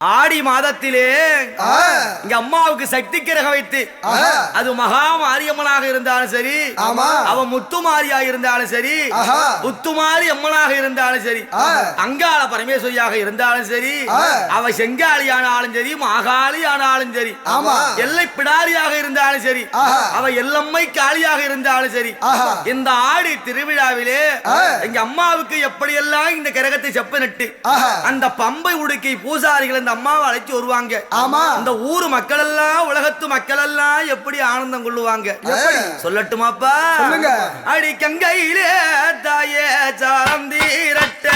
ஆடி மாதத்திலே இங்க அம்மாவுக்கு சக்தி கிரகம் வைத்து அது மகா மாரியம்மனாக இருந்தாலும் சரி, அவ முத்துமாரியா இருந்தாலும் சரி, முத்துமாரி அம்மனாக இருந்தாலும் சரி, அங்காள பரமேஸ்வரியாக இருந்தாலும் சரி, அவ செங்காளியானாலும் சரி, மாகாளி ஆனாலும் சரி, எல்லை பிடாரியாக இருந்தாலும் சரி, அவ எல்லம்மை காளியாக இருந்தாலும் சரி, இந்த ஆடி திருவிழாவிலே எங்க அம்மாவுக்கு எப்படியெல்லாம் இந்த கிரகத்தை செப்ப நட்டு அந்த பம்பை உடுக்கை பூசாரிகள் அம்மாவை அழைச்சு வருவாங்க. இந்த ஊர் மக்கள் எல்லாம், உலகத்து மக்கள் எல்லாம் எப்படி ஆனந்தம் கொள்ளுவாங்க சொல்லட்டுமாப்பா? அடி கங்கையிலே தாயே சாலந்தீரட்ட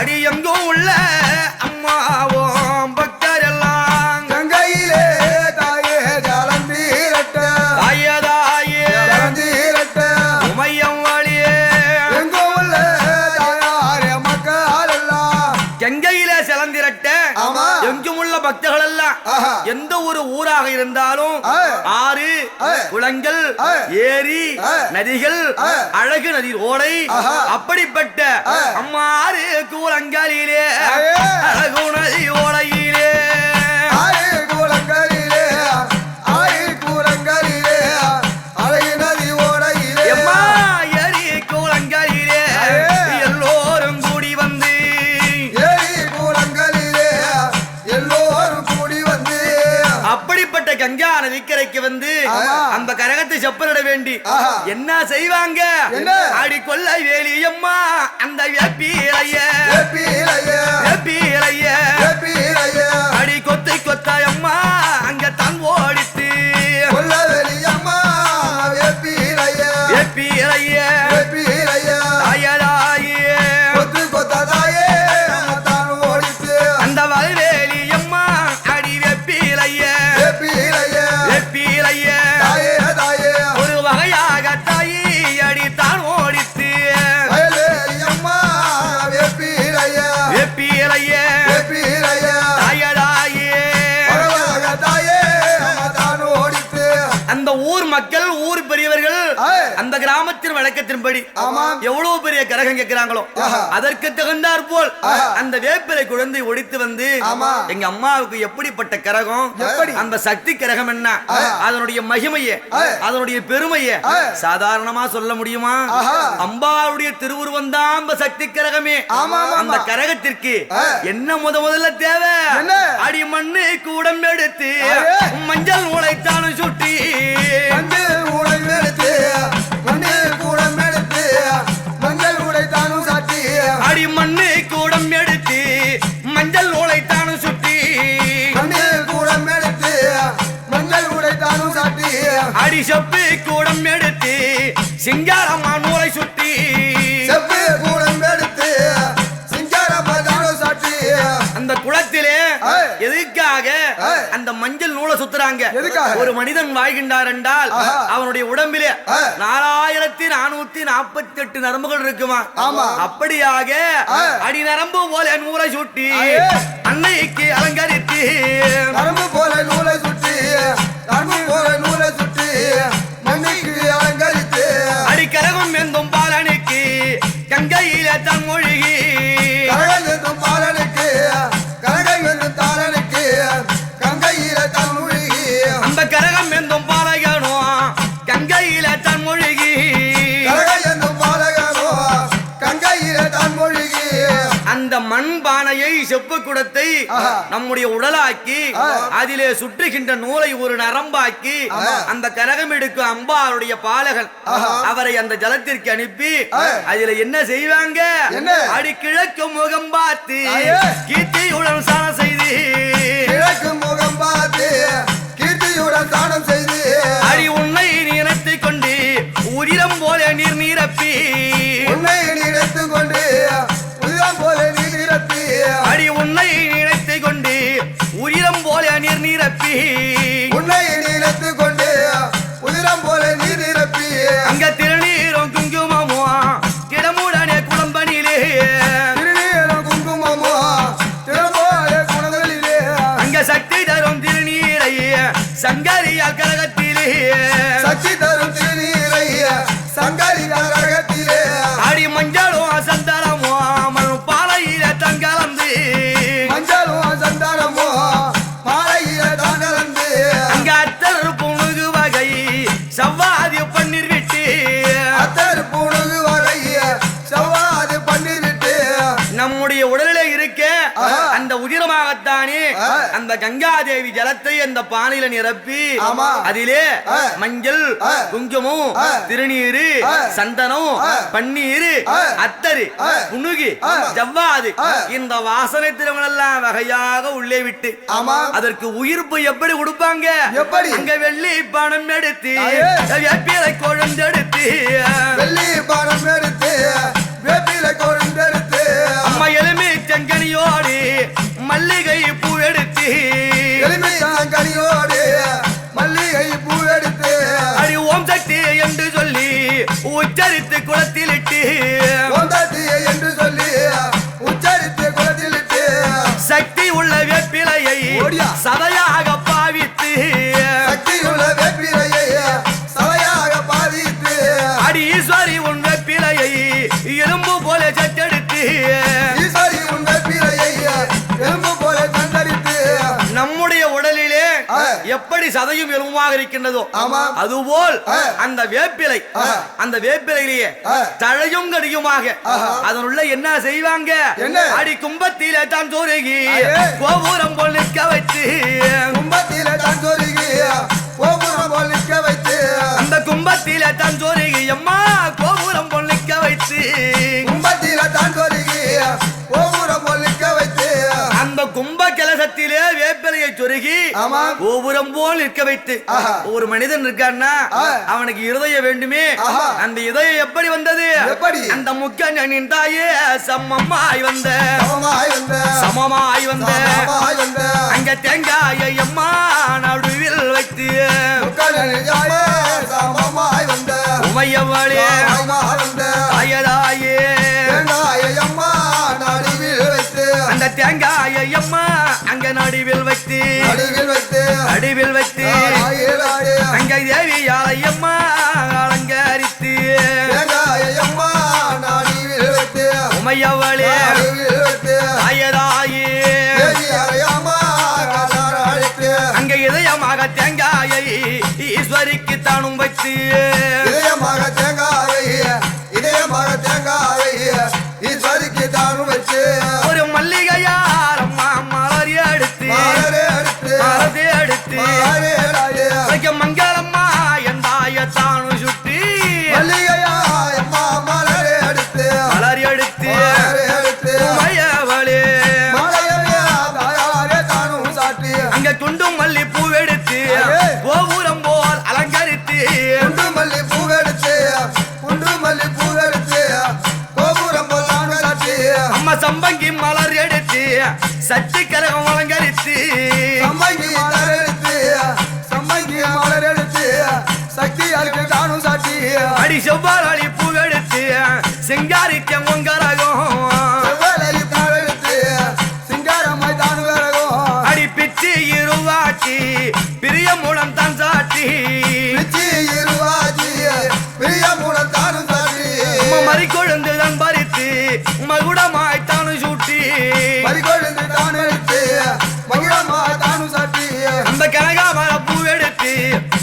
அடி எங்கோ உள்ள அம்மாவும் பக்தர் எல்லாம் கங்கையிலே தாயே சாலந்தீரட்ட தாயே தாயே உமையம் வழியே கங்கையிலே செலந்திரட்ட எங்கும் உள்ள பக்தர்கள் எல்லாம் எந்த ஒரு ஊராக இருந்தாலும் ஆறு குளங்கள் ஏரி நதிகள் அழகு நதி ஓடை அப்படிப்பட்ட அம்மாறு கூலங்களிலே அழகு நதி ஓடையிலே கங்கா நதிக்கரைக்கு வந்து அந்த கரகத்தை செப்பனிட வேண்டி என்ன செய்வாங்க? ஆடி கொள்ளை வேலியம்மா அந்த வேப்பிலைய அடி கொத்தை கொத்தாயம்மா அங்க தன் ஓடித்து அந்த வல்வேலியம்மா அடி வெப்பிலைய ஒரு வகையாக தாயி அடித்தான் ஓடித்து அந்த ஊர் மக்கள், ஊர் பெரியவர்கள் அந்த கிராமத்தின் வழக்கத்தின்படி எவ்வளவு பெரிய கரகம் கேட்கிறாங்களோ அதற்கு தகுந்தாற் போல் அந்த வேப்பிலை குழந்தை ஒடித்து வந்து எங்க அம்மாவுக்கு எப்படிப்பட்ட கரகம், அந்த சக்தி கரகம் என்ன, அதனுடைய மகிமையை, அதனுடைய பெருமையை சாதாரணமா சொல்ல முடியுமா? அம்பாவுடைய திருவுருவம் தான் சக்தி கரகமே. அந்த கரகத்திற்கு என்ன முதல்ல தேவை? அடி மண்ணு கூடம் எடுத்து மஞ்சள் உழைத்தாலும் சுட்டி அடி மண்ணு கூடம் எடுத்து மஞ்சள் உழைத்தானும் சுட்டி அடி செப்பு கூடம் எடுத்து சிங்காரம்மா நூலை சுட்டி அந்த குளத்திலே எதுக்காக அந்த மஞ்சள் நூலை சுத்துறாங்க? ஒரு மனிதன் வாழ்கின்றார் என்றால் அவனுடைய உடம்பிலே 4448 நரம்புகள் இருக்குமா? அப்படியாக அடி நரம்பு போல நூலை சுட்டி அன்னைக்கு அலங்கரித்து நரம்பு போல நூலை சுட்டி அடி கரகம் எந்தும் பாலனுக்கு கங்கையில தன் மொழிகி அந்த கரகம் எந்தும் பாலகனோ கங்கையில தன் மொழிகி அந்த மண்பானையை செப்பு குடத்தை நம்முடைய உடலாக்கி அதிலே சுற்றுகின்ற நூலை ஒரு நரம்பாக்கி அந்த கரகம் எடுக்கும் அம்பாளுடைய பாலகன் அவரை அந்த ஜலத்திற்கு அனுப்பி அதில என்ன செய்வாங்க? அடி கிழக்கு முகம் பார்த்து கீர்த்தியுடன் சாணம் செய்து அடி உன்னை நினைத்துக் கொண்டு உதிரம் போல நீர் நிரப்பி அடி உன்னை நினைத்துக் கொண்டு உதிரம் போல நீர் நிரப்பி அங்க திருநீரும் குங்குமமோ கிடமுடனே குளம்பனிலே அங்க சக்தி தரும் திருநீரை சங்கரியா கரகத்திலே உடலிலே இருக்க அந்த உதிரமாகத்தானே அந்த கங்காதேவி ஜலத்தை அந்த பானையில நிரப்பி அதிலே மஞ்சள் குங்குமம் திருநீரு சந்தனம் பன்னீர் அத்தரு புனுகி ஜவ்வாது இந்த வாசனை திரவங்களெல்லாம் வகையாக உள்ளே விட்டு அதற்கு உயிர்ப்பு எப்படி கொடுப்பாங்க அங்க வெள்ளி பணம் எடுத்து வேப்பிலை கொழுந்தெடுத்து வெள்ளி பணம் எடுத்து வேப்பிலை கொழுந்தெடுத்து அம்மா எலுமி செங்கனியோடு மல்லிகை பூ எடுத்து எலுமி செங்கனியோடு மல்லிகை பூ எடுத்து அடி ஓம் சக்தி என்று சொல்லி உச்சரித்து குளத்தில் இட்டு ஓம் சக்தி என்று சொல்லி உச்சரித்து குளத்தில் இட்டு சக்தி உள்ள வேப்பிலையை சதையாக பாவித்து சக்தி உள்ள வேப்பிலையை சதையாக பாவித்து அடி ஈஸ்வரி உன் வேப்பிலையை எலும்பு போல சட்டெடுத்து ஈஸ்வரி உன் வேப்பிலையை எலும்பு போல சட்டெடுத்து நம்முடைய உடலிலே எப்படி சதையும் எலும்புமாக இருக்கின்றதோ அதுபோல் அந்த வேப்பிலையிலேயே தழையும் கடியுமாக அதனுள்ள என்ன செய்வாங்க அடி கும்பத்திலே தான் சொருகி கோபுரம் போல் நிற்க வைத்து கும்பத்திலே தான் சொருகி கோபுரம் போல் நிற்க வைத்து அந்த கும்பத்திலே தான் சொருகி அம்மா கோபுரம் போல் நிற்க வைத்து கும்பத்திலே தான் சொருகி கோபுரம் போல் நிற்க வைத்து அந்த கும்ப கலசத்திலே வேப்பிலையை சொருகி கோபுரம் போல் நிற்க வைத்து ஒரு மனிதன் இருக்கான்னா அவனுக்கு இருதயம் வேண்டுமே அந்த இதயம் எப்படி வந்தது அந்த முக்கனின் தாயே சமமாய் வந்த அங்க தேங்காயை அம்மா நடுவில் வைத்து உமையவளே தாயதாயே அந்த தேங்காயை அம்மா அங்க நடுவில் வைத்து அங்க தேவியாலை அம்மா அலங்கரித்து உமையவளே தாயதாயே அங்க இதயமாக தேங்காயை ஈஸ்வரிக்கு தானும் வைத்து ஒரு மல்லிகையார் அம்மா மலர் எடுத்து மங்களம்மா எந்தாய தானு சுட்டி மலர் எடுத்து மயவளே அங்க குண்டு மல்லி பூ எடுத்து கோபுரம் போல் அலங்கரித்து அம்மா சம்பங்கி மலர் எடுத்து சட்டி கரகம் அலங்கரித்து அடி செவ்வாழி பூ எடுத்து சிங்காரிக்க உங்கரகம் அடி பிச்சு இருவாட்டி பிரிய மூலம் தான் சாட்டி மறிக்கொழுந்து தான் பறித்து மகுடமாய் தானு சூட்டி அந்த கனகாமர பூ எடுத்து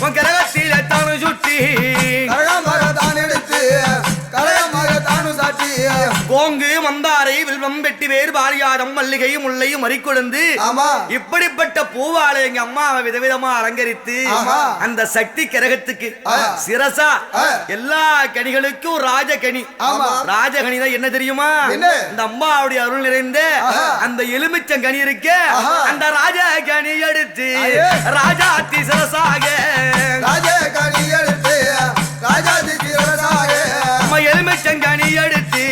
உன் கரகத்தில தானு சுட்டி கோங்கு மந்தாரை வில்வம் வெட்டி வேறு பாரியாதம் மல்லிகையும் முல்லையும் மறிக்கொழுந்து இப்படிப்பட்ட பூவாலை எங்க அம்மாவை விதவிதமா அலங்கரித்து அந்த சக்தி கிரகத்துக்கு சிரசா எல்லா கனிகளுக்கும் ராஜகனி ராஜகனி தான் என்ன தெரியுமா இந்த அம்மாவுடைய அருள் நிறைந்த அந்த எலுமிச்சங்கனி இருக்க அந்த ராஜகனி எடுத்து ராஜாத்தி சிரசாக எலுமிச்சங்கனி எடுத்து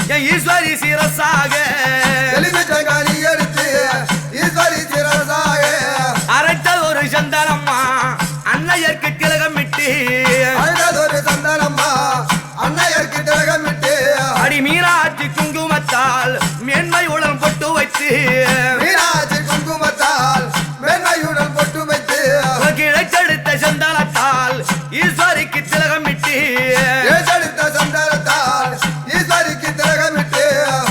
என் ஈஸ்வரி சிரசாக அரைத்தது ஒரு சந்தனம்மா அன்னையர்க்கு திலகமிட்டு அடி மீனாட்சி குங்குமத்தால் மேன்மையுடன் பொட்டு வைத்து கிழக்கெடுத்த சந்தனத்தால் ஈஸ்வரிக்கு திலகமிட்டு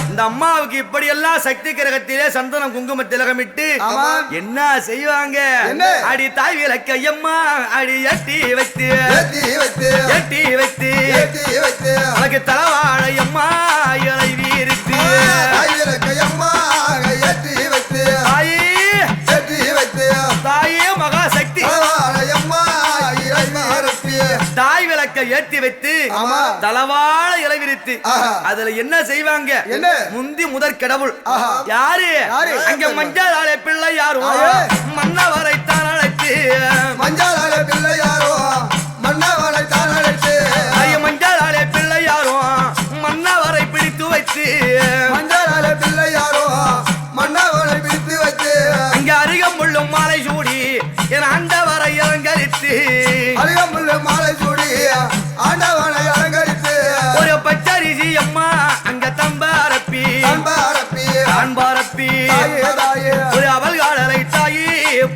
இந்த அம்மாவுக்கு இப்படி எல்லாம் சக்தி கிரகத்திலே சந்தனம் குங்கும திலகமிட்டு என்ன செய்வாங்க அடி தாய் விளக்கையம்மா அடி எட்டி வைத்து உனக்கு தலவாழையம்மா இலை வீரித்து ஏத்தி வைத்து ஆமா. தலவாழ இலை விரித்து அதுல என்ன செய்வாங்க? என்ன? முந்தி முதற் கடவுள் ஆஹா. யாரு? யாரு? அங்க மஞ்சளாலே பிள்ளை யாரும் மன்னவரை தான் அழைத்து மஞ்சாலே பிள்ளை யாரோ மன்னவனை தான் அழைத்து மஞ்சளாலே பிள்ளை யாரும் மன்னவரை பிடித்து வைத்து மஞ்சாலே பிள்ளை யாரோ மன்னவனை பிடித்து வைத்து அங்க அருகம்புள்ளும் மாலை சூடி என் ஆண்டவரை அலங்கரித்து அருகம்புல்ல மாலை சூடி ஆண்டவனை அலங்கரித்து ஒரு பச்சரிசி அம்மா அங்க தம்பாரப்பி அன்பாரப்பி அன்பாரப்பி தாயே தாயே ஒரு அவல்காடலை தாயி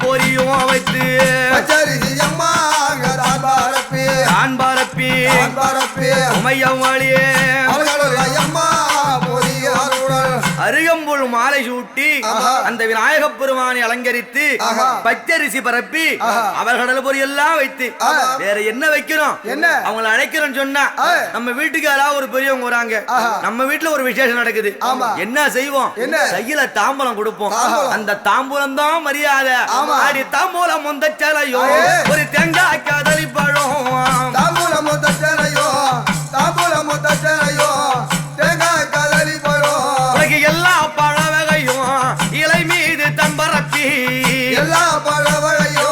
பொரியும் வைத்து பச்சரிசி அம்மா அன்பாரப்பி அன்பாரப்பி அன்பாரப்பி உமையம் வழியே அவர்களுடைய அம்மா பொரிய அருள் அருகம்புல் மாலை சூட்டி ஆஹா. அந்த விநாயகப் பெருமானை அலங்கரித்து ஆஹா. பச்சரிசி பரப்பி ஆஹா. அவர்கள் பொறி எல்லாம் வைத்து ஆஹா. வேற என்ன வைக்கிறோம்? என்ன? அவங்களை அழைக்கிறோம் சொன்னா நம்ம வீட்டுக்கு யாராவது ஒரு பெரியவங்க வராங்க, ஆஹா. நம்ம வீட்டுல ஒரு விசேஷம் நடக்குது, ஆமா. என்ன செய்வோம்? என்ன? கையில தாம்பூலம் கொடுப்போம். தாம்பூலம். அந்த தாம்பூலம் தான் மரியாதை. ஆமா. அடி தாம்பூலம் முந்த சேலையோ ஆயே. ஒரு தேங்காய் கதலி பழம் தாம்பூலம் தச்சனையோ தாம்பூலம் தச்சனையோ தேங்காய் கதலி பழம் உனக்கு எல்லா பழ வகையும் இலை மீது தம்பரப்பி எல்லா பழவழையோ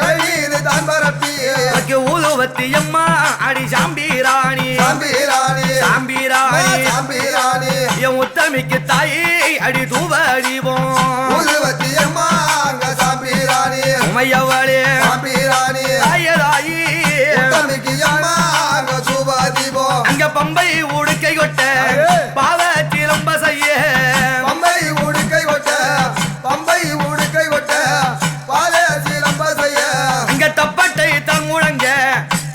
எழுதி தான் பரப்பி உனக்கு ஊதுவத்தி அம்மா அடி சாம்பீராணி சாம்பிராணி சாம்பீராணி சாம்பிராணி என் உத்தமிக்கு தாயி அடி தூவ அடிவோம் ஊதுவத்தி அம்மா சாம்பிராணி உமையவளே சாம்பிராணி தாயதாயி உத்தமிக்கு அம்மா சுபாதிபோ அங்க பம்பை உடுக்கை கொட்ட பாவ சிலம்ப செய்ய பம்பை உடுக்கை கொட்ட பம்பை உடுக்கை கொட்ட பாலே சிலம்ப செய்ய அங்க தப்பட்டை தன் முழங்க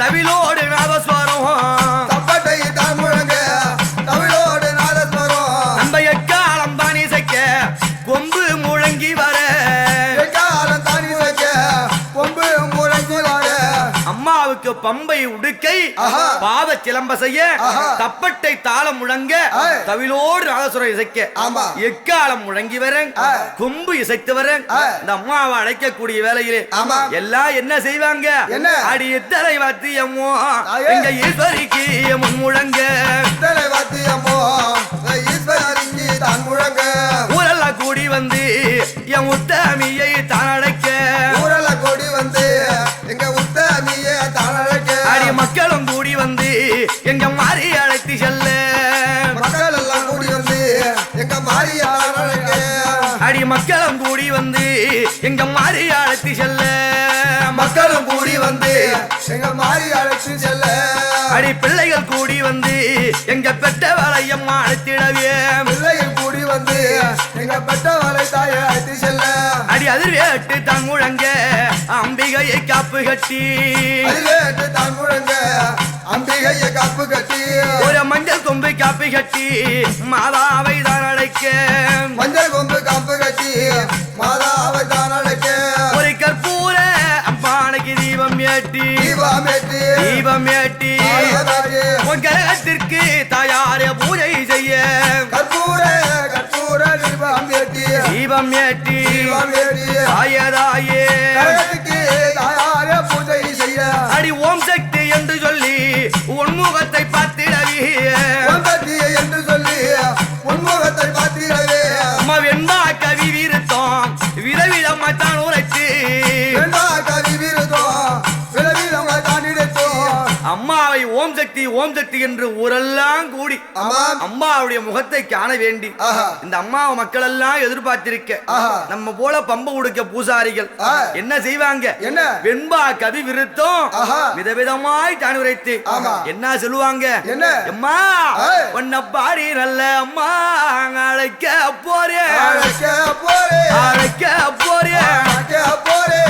தவிலோடு நாதஸ்வரம் தப்பட்டை தான் முழங்க தமிழோடு நாதஸ்வரம் நம்ம எக்காலம் தான் இசைக்க கொம்பு முழங்கி வர எக்காலம் தானி வைக்க கொம்பு முழங்கி வாழ அம்மாவுக்கு பம்பை உடுக்கை ஆஹா. பாத சிலம்ப செய்ய ஆஹா. தப்பட்டை தாளம் முழங்க ஆய். தவிலோடு நாதசுரம் இசைக்க ஆமா. எக்காலம் முழங்கி வர ஆய். கொம்பு இசைத்து வர ஆய். இந்த அம்மாவை அழைக்கக்கூடிய வேலையிலே ஆமா. எல்லாம் என்ன செய்வாங்க? என்ன? அடி எத்தனை வாத்தியமோ ஆயே. எங்க ஈஸ்வரிக்கு முன் முழங்க தலை வாத்தியமோ ஈஸ்வரிக்கு தான் முழங்க ஊரெல்லாம் கூடி வந்து என் உத்தமியை தான் அழைக்க ஊரல கொடி வந்து எங்க உத்தமியே தான் அழைக்க அடி மக்களும் கூடி வந்து எங்க மாறி அழைத்து செல்ல மக்கள் எல்லாம் கூடி வந்து எங்க மாரியார் அழைக்க அடி மக்களும் கூடி வந்து எங்க மாறி அழைத்து செல்ல மக்களும் கூடி வந்து எங்க மாறி அழைத்து செல்ல அடி பிள்ளைகள் கூடி வந்து எங்க பெற்ற வளையம்மா அழைத்திடவே பிள்ளைகள் கூடி வந்து எங்க பெற்றவரை தாயை அழைத்து செல்ல அடி அதிர்வேட்டு தான் முழங்க அம்பிகையை காப்பு கட்டி அதிலேட்டு தான் முழங்க அம்பிகையை காப்பு கட்டி ஒரு மஞ்சள் கொம்பு காப்பி கட்டி மாதாவை தான் அழைக்க மஞ்சள் கொம்பு காப்பு கட்டி மாதாவை தான் அழைக்க ஒரு கற்பூர அம்பானைக்கு தீபம் ஏட்டி தீபமேற்றி தீபம் ஏட்டி தாயே உன் கிரகத்திற்கு தாயார பூஜை செய்ய கற்பூர கற்பூர தீபம் ஏற்றி தீபம் ஏற்றி தீபமேற்றி தாயதாயே கரகத்துக்கு தாயார பூஜை செய்ய அடி ஓம் சக்தி என்று சொல்லி உன்முகத்தை பார்த்திடவி ஒன்பத்திய என்று சொல்லி உன்முகத்தை பார்த்திடவே அம்மா வெண்பா கவி விருத்தம் விதவிதமா தான் உரைத்து வெண்பா கவி விருதம் விளவிதம் தாண்டிடத்தோம் அம்மாவை ஓம் சக்தி என்று ஊரெல்லாம் கூடி ஆமாம் அம்மாவுடைய முகத்தை காண வேண்டி ஆஹா. இந்த அம்மாவை மக்கள் எல்லாம் எதிர்பார்த்திருக்க ஆஹா. நம்ம போல பம்ப உடுக்க பூசாரிகள் ஆ. என்ன செய்வாங்க? என்ன? வெண்பா கவி விருத்தம் ஆஹா. விதவிதமாய் தான் உரைத்து ஆமா. என்ன சொல்லுவாங்க? என்ன? அம்மா ஏய். உன்னை பாடி நல்ல அம்மா அழைக்க போறேன் அழைக்க போறே அழைக்க போறேன் அழைக்க போறே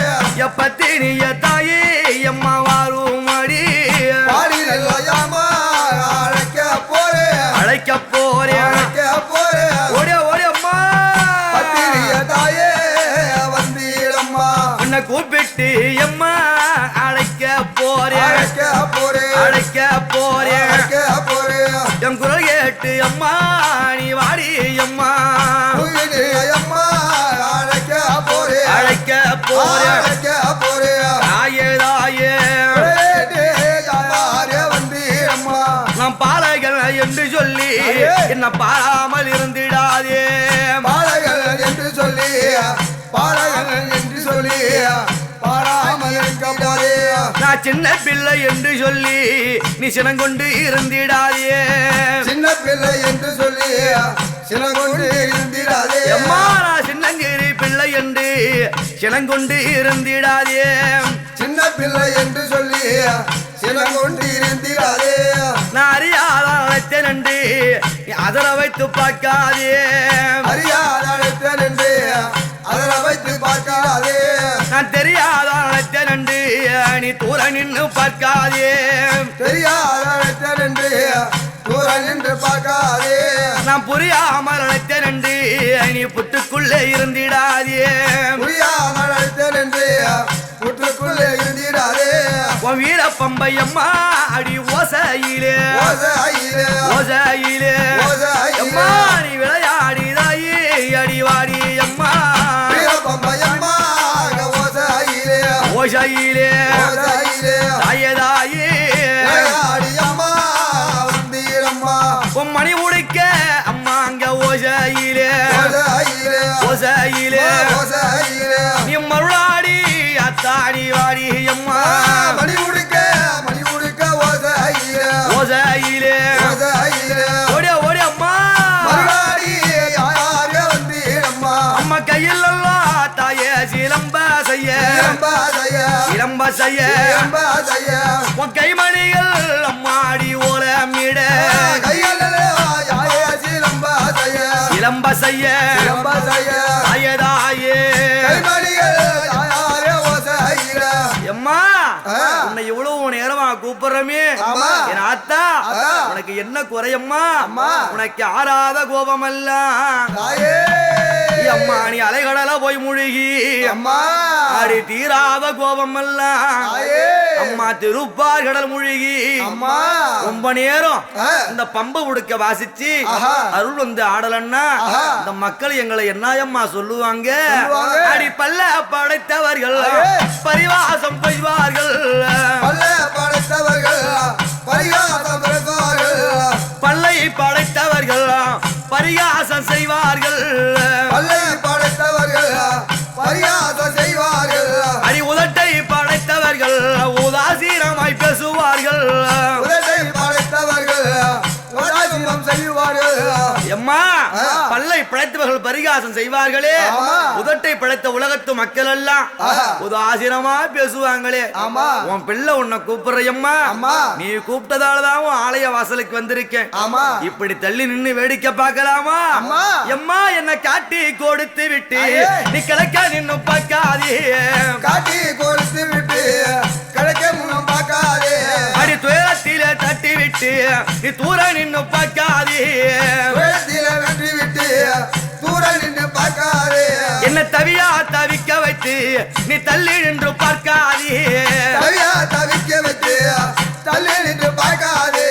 எப்பத்தினிய தாயே அம்மா வாரும் அடி பாடி நல்லையாமா அழைக்க போறே அழைக்க போறேன் அழைக்க போறே ஓடிய ஓடிய அம்மா பத்திரிய தாயே வந்தீரம்மா உன்னை கூப்பிட்டு அம்மா அழைக்க போறேன் அழைக்க போறே அழைக்க போறேன் அழைக்க போறே என் குரல் கேட்டு அம்மா நீ வாடி அம்மா உயிரே அம்மா அழைக்க போறே அழைக்க போறேன் அழைக்க போறே தாயே தாயே ஏடே தாயாரே என்று சொல்லி என்ன பாராமல் இருந்திடாதே பாலகன் என்று சொல்லி பாலகன் என்று சொல்லி பாராமல் இருக்க போதே நான் சின்ன பிள்ளை என்று சொல்லி நீ சினங்கொண்டு இருந்திடாதே சின்ன பிள்ளை என்று சொல்லி சினங்கொண்டு இருந்திடாதே அம்மா நான் சின்னஞ்சிறு பிள்ளை என்று சினங்கொண்டு இருந்திடாதே சின்ன பிள்ளை என்று சொல்லி சினங்கொண்டு இருந்திடாதே நான் அறியாத அழைத்தேன் என்று அதர வைத்து பார்க்காதே அறியாத அழைத்தேன் என்று அதனை வைத்து பார்க்காதே நான் தெரியாத அழைத்தேன் என்று நீ தூர நின்று பார்க்காதே தெரியாத அழைத்தேன் என்று தூர நின்று பார்க்காதே நான் புரியாமல் அழைத்தேன் என்று நீ புட்டுக்குள்ளே இருந்திடாதே புரியாத அழைத்தேன் என்று புற்றுக்குள்ளே இருந்திடாதே உன் வீர பம்பை அம்மா அடி ஓசையிலே ஓசையிலே ஓசையிலே ஓசையிலே அம்மா நீ விளையாடிதாயி அடிவாடி அம்மா வீரபம்பையம்மா ஓசையிலே ஓசையிலே ஓசையிலே தாயதாயி விளையாடியம்மா வந்தீரம்மா உன் மணி உடைக்க அம்மா அங்க ஓசையிலே ஓசையிலே ஓசையிலே ஓசையிலே நீ மருளாடி அத்தாடி வாடி அம்மா மணி உடுக்க ஓசையிலே ஓசையிலே ஓசையிலே ஓடி ஓடி அம்மா மறுநாடி யாரே வந்தீரம்மா அம்மா கையில் எல்லாம் தாயே சிலம்ப செய்ய சிலம்பாதைய சிலம்ப செய்ய சிலம்பாதைய உன் கைமணிகள் அம்மாடி ஓலமிட கைகளிலே யாரே சிலம்பாதைய சிலம்ப செய்ய சிலம்பாதைய தாயதாயே கைமணிகள் யாரே ஓசையிலே அம்மா ஆ. உன்னை இவ்வளவு நேரமா கூப்பிடுறமே ஆமா. என் ஆத்தா ஆத்தா. உனக்கு என்ன குறையம்மா அம்மா. உனக்கு ஆறாத கோபமல்ல தாயே அம்மா நீ அலைகடல போய் முழுகி அம்மா அடி தீராத கோபமல்ல தாயே அம்மா திருப்பார் கடல் முழுகி அம்மா ரொம்ப நேரம் ஆ. இந்த பம்பை உடுக்க வாசிச்சு ஆஹா. அருள் வந்து ஆடலன்னா ஆஹா. இந்த மக்கள் எங்களை என்னயம்மா சொல்லுவாங்க சொல்லுவாங்க. அடி பல்ல படைத்தவர்கள் ஐயே. பரிவாசம் பெய்வார்கள் பல்ல படைத்தவர்கள் பரிகாசம் பெறுவார்கள் பல்லை படைத்தவர்கள் பரிகாசம் செய்வார்கள் பல்லை படைத்தவர்கள் பரிகாசம் செய்வார்கள் அடி உதட்டை படைத்தவர்கள் உதாசீனமாய் பேசுவார்கள் உதட்டை படைத்தவர்கள் உதாசீனம் செய்வார்கள் எம்மா ஆ. பல்லை படைத்தவர்கள் பரிகாசம் செய்வார்களே ஆமா. உதட்டை படைத்த உலகத்து மக்கள் எல்லாம் ஆஹா. உதாசீனமா பேசுவாங்களே ஆமா. உன் பிள்ளை உன்னை கூப்பிடுறையம்மா அம்மா. நீ கூப்பிட்டதாலதான் உன் ஆலய வாசலுக்கு வந்திருக்கேன் ஆமா. இப்படி தள்ளி நின்னு வேடிக்கை பார்க்கலாமா அம்மா. எம்மா என்ன காட்டி கொடுத்து விட்டு ஐயே. நீ கிழக்க நின்னு பார்க்காதே காட்டி கொடுத்து விட்டு கிடைக்க முன்னம் பார்க்காதே அடி துயரத்திலே தட்டி விட்டு நீ தூர நின்னு பார்க்காதே உயரத்தில வெற்றி விட்டு தூர நின்று பார்க்காதே என்ன தவியா தவிக்க வைத்து நீ தள்ளி நின்று பார்க்காதே தவியா தவிக்க வச்சு தள்ளி நின்று பார்க்காதே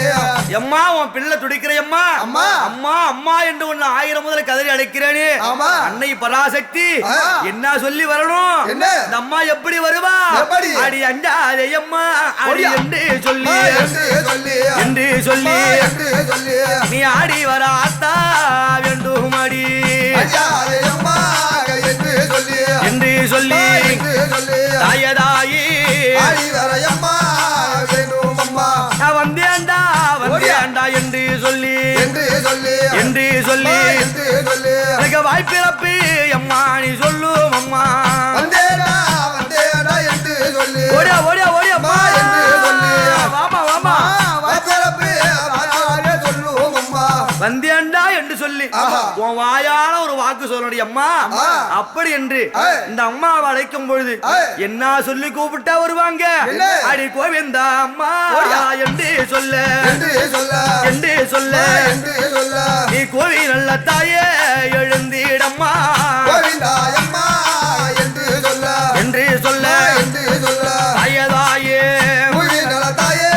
எம்மா உன் பிள்ளை துடிக்கிறையம்மா அம்மா. அம்மா அம்மா என்று உன்னை 1000 முதல் கதறி அடைக்கிறேனே ஆமா. அன்னை பராசக்தி ஆ. என்ன சொல்லி வரணும் என்ன? இந்த அம்மா எப்படி வருவா எப்படி? அடி அஞ்சாதே அம்மா அடி ஓடியா. என்று சொல்லி என்று சொல்லி என்று சொல்லி என்று சொல்லி நீ ஆடி வர ஆத்தா வேண்டும் அடி ஐயாரே அம்மா என்று சொல்லி என்று சொல்லி என்று சொல்லி தாயதாயி ஆடி வர அம்மா வேணும் அம்மா நான் வந்தேன்டா வந்தேன்டா என்று சொல்லி என்று சொல்லி என்று சொல்லி என்று சொல்லி எனக்கு வாய்ப்பிறப்பு அம்மா நீ சொல்லும் அம்மா வந்தேடா என்று சொல்லி ஓடியா ஓடியா ஓடியா அம்மா என்று சொல்லி வாமா வாமா வாய்ப்பிறப்பு வாயாரே சொல்லுவோம் அம்மா வந்தேன்டா என்று சொல்லி ஆஹா. உன் வாயால ஒரு வாக்கு சொல்லடி அம்மா அம்மா. அப்படி என்று ஏய். இந்த அம்மாவை அழைக்கும் பொழுது ஏய். என்ன சொல்லி கூப்பிட்டா வருவாங்க என்ன? அடி கோவிந்தா அம்மா ஓடியா. என்று சொல்ல என்று சொல்ல என்று சொல்ல என்று சொல்ல நீ கோவி நல்ல தாயே எழுந்திடம்மா கோவிந்தா அம்மா என்று சொல்ல என்று சொல்ல என்று சொல்ல தாயதாயே கோவிந்தா தாயே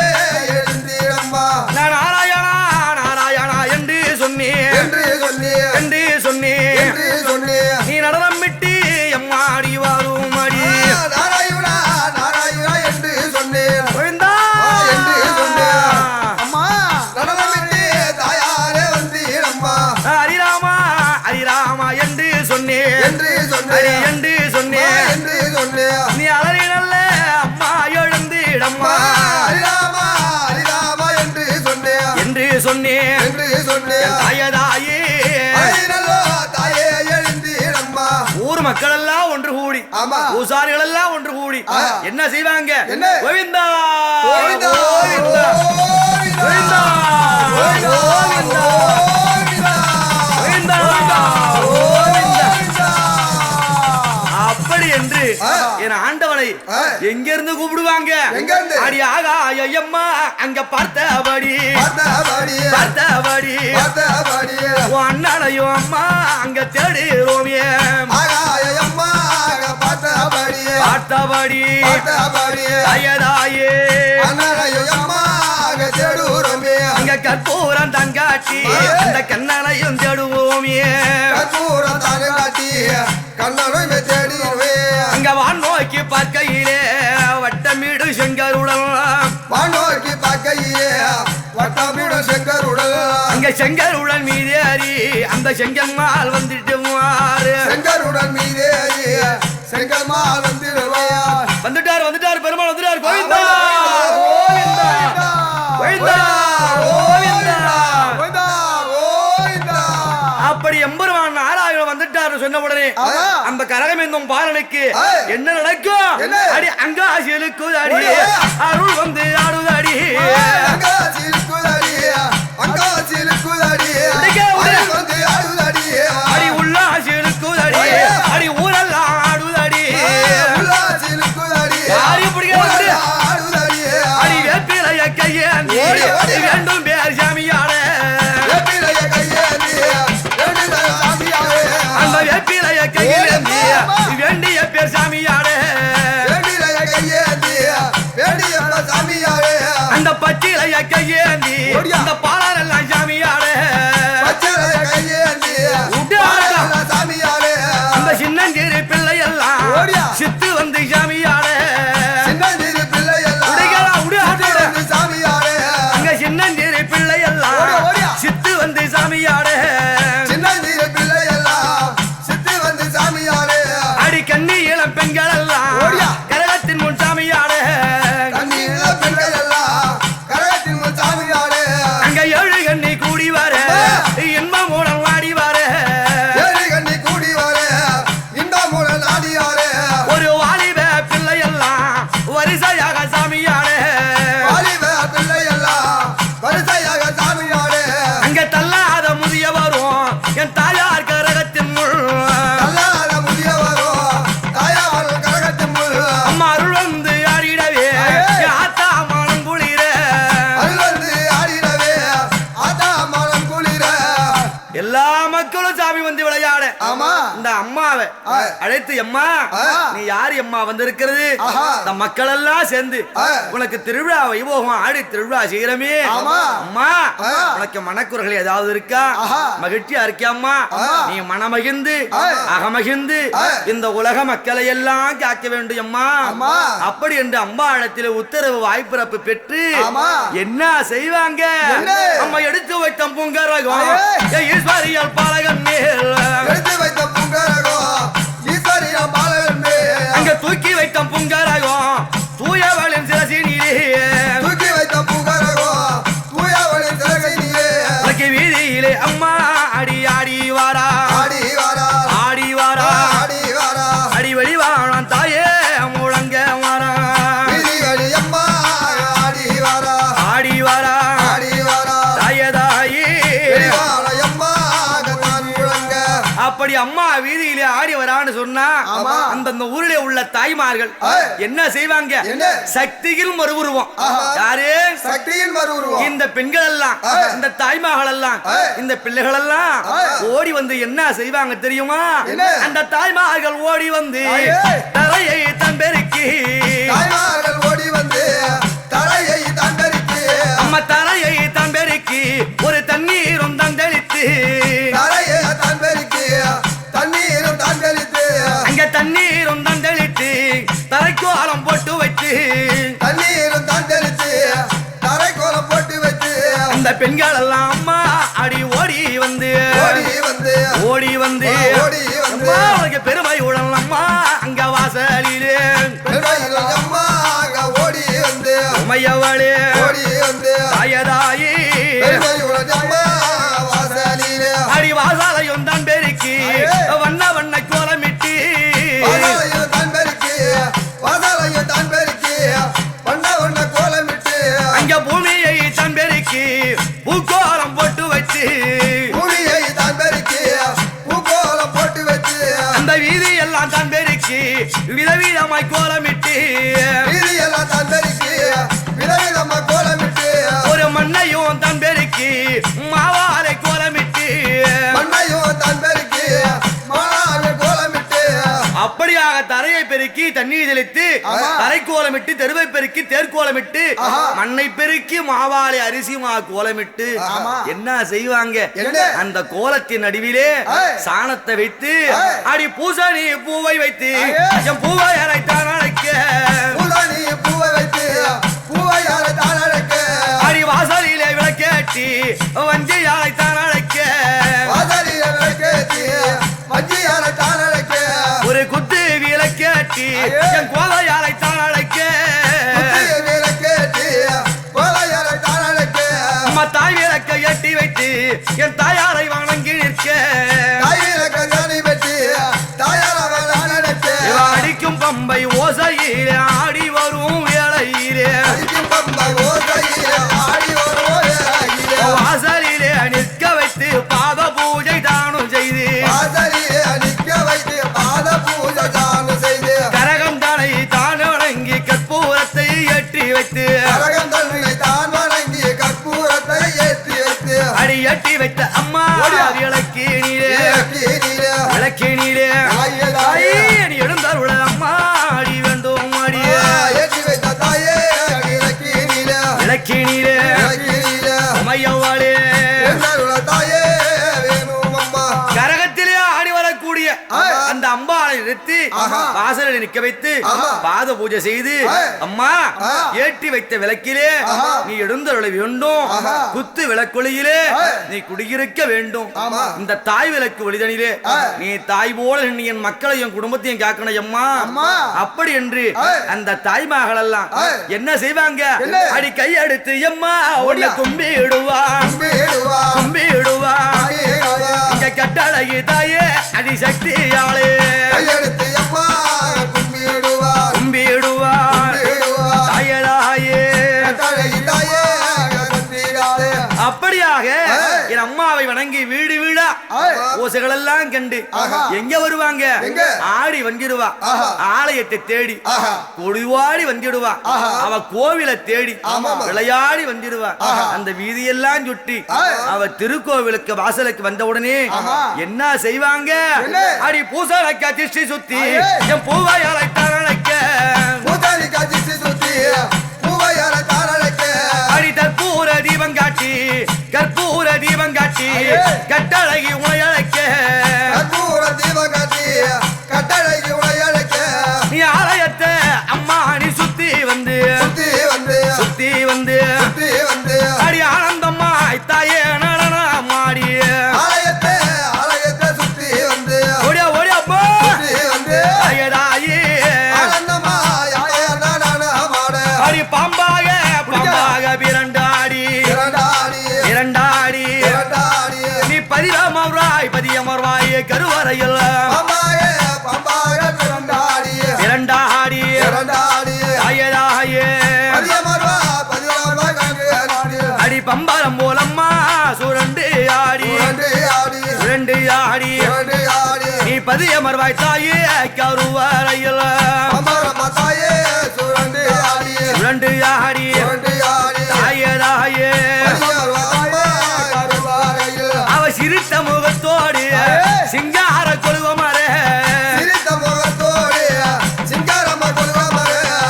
எழுந்திரம்மா நான் நாராயணா நாராயணா என்று சொன்னேன் என்று சொல்லி என்று சொன்னேன் என்று சொல்லி நீ நடனம் விட்டு எம்மாடி வரும் அடி நாராயணா நாராயணா என்று சொன்னேன் கோவிந்தா என்று சொன்னேன் அம்மா நடனமிட்டு தாயே மக்கள் எல்லாம் ஒன்று கூடி ஆமா. பூசாரிகள் எல்லாம் ஒன்று கூடி என்ன செய்வாங்க? என்ன? கோவிந்தா கோவிந்தா கோவிந்தா கோவிந்தா கோவிந்தா கோவிந்தா கோவிந்தா அப்படி என்று என் ஆண்டவனை எங்கிருந்து கூப்பிடுவாங்க? அடி ஆகா ஐயம்மா அங்க பார்த்தபடி அண்ணனையும் அம்மா அங்க தேடுவோமே பார்த்தபடி அயதாயே அங்க கற்பூரம் தங்காட்டி அந்த கண்ணனையும் தேடுவோமே அங்க வான் நோக்கி பார்க்கையிலே வட்டமீடு செங்கருடன் அங்க செங்கருடன் மீதேறி அந்த செங்கம்மாள் வந்துட்டு வந்துட்டார் வந்துட்டார் பெருமாள் வந்துட்டார். கோவிந்தா கோவிந்தா கோவிந்தா அப்படி எம்பெருமான் நாராயணன் வந்துட்டார் சொன்ன உடனே அந்த கரகம் என்னும் பாலனுக்கு என்ன நடக்கும்? அடி அங்காசிலுக்கு அடி அருள் வந்து ஆடுதடி அடி உள்ளாசிலுக்கு அடி அடி ஊரெல்லாம் ஆடுதடி அடி வேப்பிலைய கையேந்தி வேண்டும் பேர் சாமியாட அந்த வேப்பிலைய கையேந்தி வேண்டிய பேர் சாமியாட அந்த பச்சிலைய கையேந்தி அந்த பாலரெல்லாம் சாமியாட அந்த சின்னஞ்சிறு பிள்ளை எல்லாம் சித்து வந்து சாமியாட அங்க சின்னஞ்சிறு பிள்ளை எல்லாம் சித்து வந்து சாமியாட அடி கண்ணி இளம் பெண்கள் எல்லாம் கரகத்தின் முன் சாமியாட அங்க ஏழு கண்ணி கூடி வர இன்பம் மூலம் வாடி வர ஒரு வாலிப பிள்ளை எல்லாம் வரிசையாக சாமியாட அங்க தள்ளாத முதிய வரும் என் தாயார் கரகத்தின் முள் அம்மா அருள் வந்து ஆடிடவே ஆத்தா மனம் குளிர எல்லா மக்களும் சாமி வந்து விளையாட இந்த அம்மாவை அழைத்து அம்மா நீ யாரு அம்மா வந்திருக்கிறது? இந்த மக்கள் எல்லாம் சேர்ந்து உனக்கு திருவிழா வைபோகம் ஆடி திருவிழா செய்யறமே அம்மா உனக்கு மனக்குறைகள் ஏதாவது இருக்கா? மகிழ்ச்சியா இருக்கியாம்மா? நீ மனமகிழ்ந்து அகமகிழ்ந்து இந்த உலக மக்களை எல்லாம் காக்க வேண்டும் அம்மா அப்படி என்று அம்மா இடத்தில் உத்தரவு வாய்ப்பிறப்பு பெற்று என்ன செய்வாங்க? அம்மா எடுத்து வைத்த பூங்கரகம் ஈஸ்வரியல் பாலகன் மேல் அங்க தூக்கி வைத்த பூங்கரகம் தூயவளின் சிரசினிலே வீதியிலே அம்மா அடி ஆடி வாரா ஆடி வாரா அடி வெளிவாழம் தாயே முழங்க வாரா ஆடி வாரா தாயதாயி அப்படி அம்மா வீதியிலே ஆடி வரான்னு சொன்னா அந்த ஊரிலே உள்ள தாய்மார்கள் என்ன செய்வாங்க? சக்தியில் மறுவுருவம். யாரு? சக்தியின் மறுவுருவம். இந்த பெண்கள் எல்லாம் இந்த தாய்மார்கள் எல்லாம் இந்த பிள்ளைகள் எல்லாம் ஓடி வந்து என்ன செய்வாங்க தெரியுமா? அந்த தாய்மார்கள் ஓடி வந்து தலையை தம்பெருக்கி ஓடி வந்து தலையை தம்பெருக்கி அம்மா தலையை தம்பெருக்கி ஒரு தண்ணீரும் தந்தளித்து அங்க தண்ணீரும் தந்தளித்து தலைக்கோலம் போட்டு வச்சு அந்த பெண்கள் எல்லாம் அம்மா அடி ஓடி வந்து அவளுக்கு பெருமை உடல் அம்மா அங்க வாசலிலே உமையவளே தாயதாயி அடி வாசாலையும் தான் பெருக்கி வண்ண வண்ண கோலமிட்டு விதவிதமாய் கோலமிட்டு வீதியெல்லாம் தான் பெருக்கி விதவிதமா கோலமிட்டு ஒரு மண்ணையும் தன் பெருக்கி மாவாலை கோலமிட்டு மண்ணையும் தான் பெருக்கி மாலை கோலமிட்டு அப்படியாக தரையை பெருக்கி தண்ணீர் தெளித்து தரை கோலமிட்டு தெருவை பெருக்கி தேர்கோலமிட்டு மண்ணை பெருக்கி மாவாலை அரிசி மா கோலமிட்டு என்ன செய்வாங்க அந்த கோலத்தின் நடுவிலே சாணத்தை வைத்து அடி பூசணி பூவை வைத்து என் பூவை அரைத்தான் அழைக்க பூசணி பூவை வைத்து பூவை அரைத்தான் அழைக்க அடி வாசலிலே விளக்கேற்றி வஞ்சி அழைத்தான் அழைக்க வாசலிலே விளக்கேற்றி வஞ்சி அரைத்தான் அழைக்க ஒரு குத்து விளக்கேற்றி என் கோவை அழைத்தான் அழைக்க விளக்கேற்றி கோவை அரைத்தான் அழைக்க அம்மா தாய் விளக்கை எட்டி வைத்து என் தாயாரை வணங்கி நிற்க அடிக்கும் பம்பை ஓசையிலே ஆடி வரும் வேளையிலே வாசலிலே நிற்க வைத்து பாத பூஜை தானும் செய்து கரகம் தனை தான் வணங்கி கற்பூரத்தை ஏற்றி வைத்து அடி ஏற்றி வைத்த அம்மா விளக்கினீரே விளக்கினீரே நீ எழுந்தருள அம்மா அடி வேண்டும் அடியே விளக்கினீரே மையவாளே கரகத்திலே ஆடி வரக்கூடிய அந்த அம்பாளை நிறுத்தி வாசலில் நிற்க வைத்து பாத பூஜை செய்து அம்மா ஏற்றி வைத்த விளக்கிலே நீ எழுந்தருள வேண்டும் குத்து விளக்கொளியிலே நீ குடியிருக்க வேண்டும் இந்த தாய் விளக்கு ஒளிதனிலே நீ தாய் போல நீ என் மக்களையும் குடும்பத்தையும் காக்கணும் அம்மா அப்படி என்று அந்த தாய்மார்கள் எல்லாம் என்ன செய்வாங்க அடி கையெடுத்து எம்மா உன்னை கும்பிடுவா கும்பிடுவா இங்க கட்டழகி தாயே அடி சக்தியாளே கும்பிடுவா தாயலாயே அப்படியாக என் அம்மாவை வணங்கி வீடு வீடா ஓசைகள் எல்லாம் கண்டு எங்க வருவாங்க ஆடி வந்துடுவா ஆலயத்தை தேடி கொடிவாடி வந்துடுவா அவ கோவிலை தேடி விளையாடி வந்துடுவா அந்த வீதியெல்லாம் சுட்டி அவ திருக்கோவிலுக்கு வாசலுக்கு வந்த உடனே என்ன செய்வாங்க அடி பூசலைக்கா திஷ்டி சுத்தி என் பூவாய் அழைத்தார் அழைக்க அடி கற்பூர தீபம் காட்டி கற்பூர தீபம் காட்டி கட்டழகி உனை அழைக்க நீ ஆலயத்தை அம்மா நீ சுத்தி வந்து சுத்தி வந்து அடி ஆனந்தம்மா தாயே நடனம் ஆடி ஓடியா ஓடியா போ தாயே அடி பாம்பாக பாம்பாக பிரண்டாடி இரண்டாடி நீ பதியமர்வாய் கருவறையில் இரண்டாடி தாயே அடி பம்பரம் போலம்மா சுரண்டு ஆடி நீ பதியமர்வாய் தாயே கருவறையில் சுரண்டு ஆடி தாயே அவ சிரித்த முகத்தோடு சிங்கார கொழுவமரே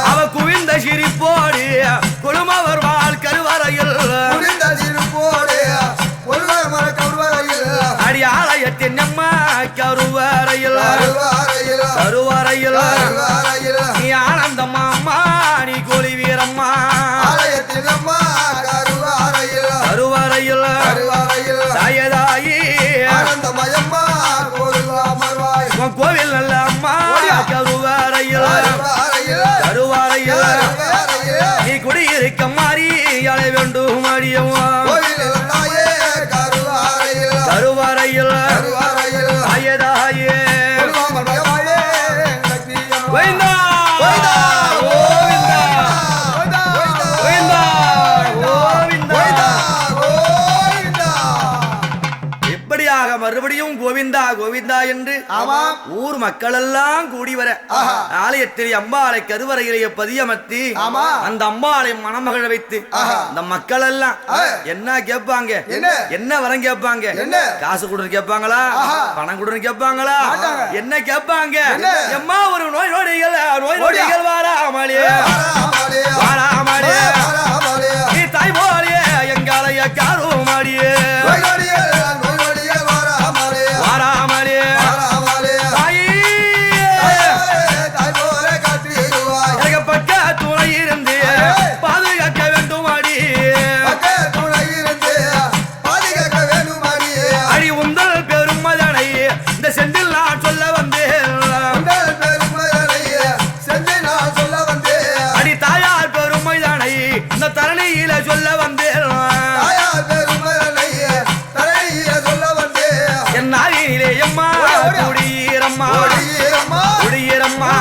அவ குவிந்த சிரிப்போடு கொழுமவர் வாழ் கருவறையில் அடி ஆலயத்தின் அம்மா கருவறையில் நீ ஆனந்தம்மா அம்மா நீ கோழி வீரம்மா கருவறையில் தாயதாயி கோவில் நல்ல அம்மா கருவறையில் நீ குடியிருக்க மாறி அழை வேண்டும் அடியம்மா கருவறையில் தாயதாயே கோவிந்தா கோவிந்தா கோவிந்தா இப்படியாக மறுபடியும் கோவிந்தா கோவிந்தா என்று ஆமாம். ஊர் மக்கள் எல்லாம் கூடி வர ஆலயத்தில் அம்பாளை கருவறையிலேயே பதியமர்த்தி அந்த அம்பாளை மணமகள் வைத்து இந்த மக்கள் எல்லாம் என்ன கேட்பாங்க, என்ன வரம் கேட்பாங்க, காசு கொடுன்னு கேட்பாங்களா, பணம் கொடுன்னு கேட்பாங்களா, என்ன கேட்பாங்க? எம்மா ஒரு நோய் நொடிகள் வாராமலே வாராமலே நீ தாய் போலியே எங்காலைய காருமாடியே வாராமலே தாயே பக்க துணை இருந்து பாதுகாக்க வேண்டும் அடி உந்தல் பெருமதனை இந்த செந்தில் நான் சொல்ல வந்தேன் அடி தாயார் பெருமைதனை இந்த தரணியில சொல்ல வந்தேன் என் நாளிலே எம்மா குடியீரம்மா குடியீரம்மா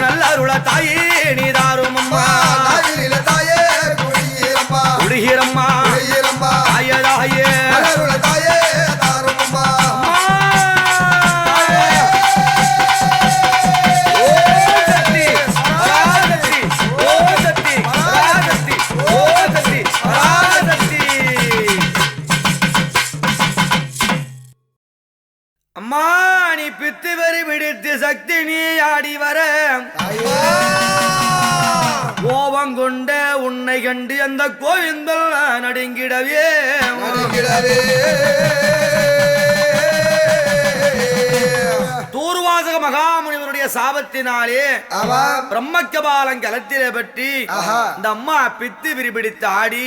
நல்ல அருள தாயே நீதாரும் அம்மா குடியீரம்மா தாயதாயே அம்மா நீ பித்து வரி விடுத்து சக்தி நீ ஆடி வர கோபம் கொண்ட உன்னை கண்டு அந்த கோவிந்தல் நடுங்கிடவே தூர்வாசக மகாமுனிவருடைய சாபத்தினாலே பிரம்மக்கபாலம் கலத்திலே பற்றி இந்த அம்மா பித்து விரிபிடித்து ஆடி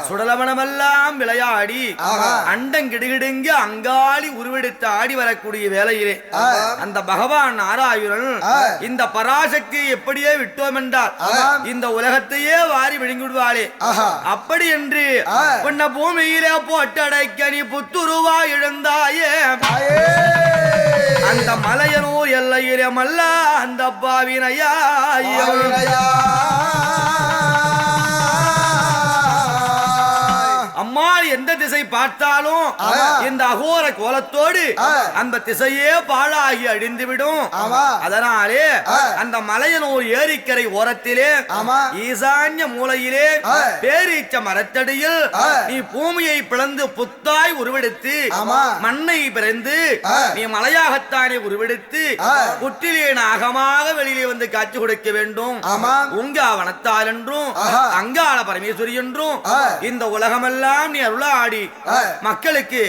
சுடலவனமெல்லாம் விளையாடி அண்டங்கிடுகிடுங்க அங்காளி உருவெடுத்து ஆடி வரக்கூடிய வேளையிலே அந்த பகவான் நாராயணன் இந்த பராசக்தியை எப்படியே விட்டோம் என்றால் இந்த உலகத்தையே வாரி விழுங்கிடுவாளே அப்படி என்று உன்ன பூமியிலே போட்டடைக்க நீ புத்துருவா எழுந்தாயே அந்த மலையனூர் எல்லையிலே மல்ல அந்த பாவினையா அம்மா எந்த திசை பார்த்தாலும் இந்த அகோர கோலத்தோடு அந்த திசையே பாழாகி அழிந்துவிடும். அதனாலே அந்த மலையனூர் ஏரிக்கரை ஓரத்திலே ஈசான்ய மூலையிலே பேரீச்ச மரத்தடியில் நீ பூமியை பிளந்து புத்தாய் உருவெடுத்து மண்ணை பிறந்து நீ மலையாகத்தானே உருவெடுத்து புற்றிலே நாகமாக வெளியிலே வந்து காட்சி கொடுக்க வேண்டும். உங்க வனத்தால் என்றும் அங்காள பரமேஸ்வரி என்றும் இந்த உலகமெல்லாம் நீ அருளாடி மக்களுக்கு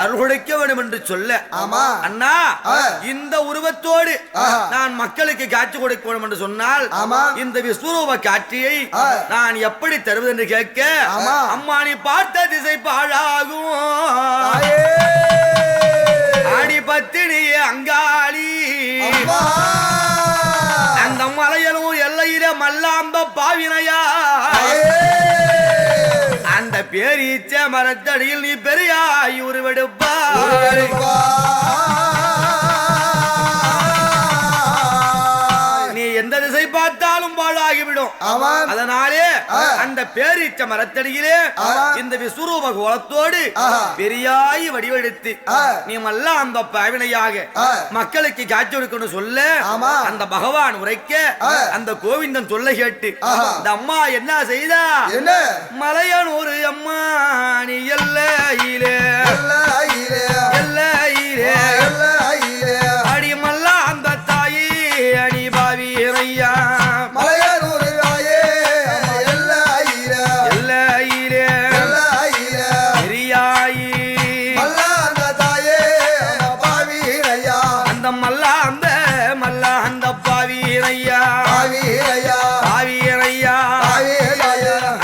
அருள் கொடுக்க வேண்டும் என்று சொல்ல அண்ணா இந்த உருவத்தோடு நான் மக்களுக்கு காட்சி கொடுக்க வேண்டும் என்று சொன்னால் இந்த விஸ்வரூப காட்சியை நான் எப்படி தருவது என்று கேட்க அம்மா நீ பார்த்த திசை பாழாகும் ஆடி பத்தினியே அங்காளி அந்த மலையனூர் எல்லையில மல்லாம்ப பாவினையா அந்த பேரீச்ச மரத்தடியில் நீ பெரியாய் உருவெடுப்பாய் நீ எந்த திசை பார்த்தாலும் பாழாகிவிடும். அதனாலே அந்த பேரீச்ச மரத்தடியிலே இந்த விஸ்வரூப கோலத்தோடு பெரியாய் வடிவெடுத்து நீ மல்லாம் அந்த பாவினையாக மக்களுக்கு காட்சி கொடுக்கணும் சொல்ல அந்த பகவான் உரைக்க அந்த கோவிந்தன் சொல்ல கேட்டு இந்த அம்மா என்ன செய்தா மலையனூர் அம்மா நீ எல்லையிலே எல்லையிலே அடி மல்லா அந்த தாயி அடி பாவி ஐயா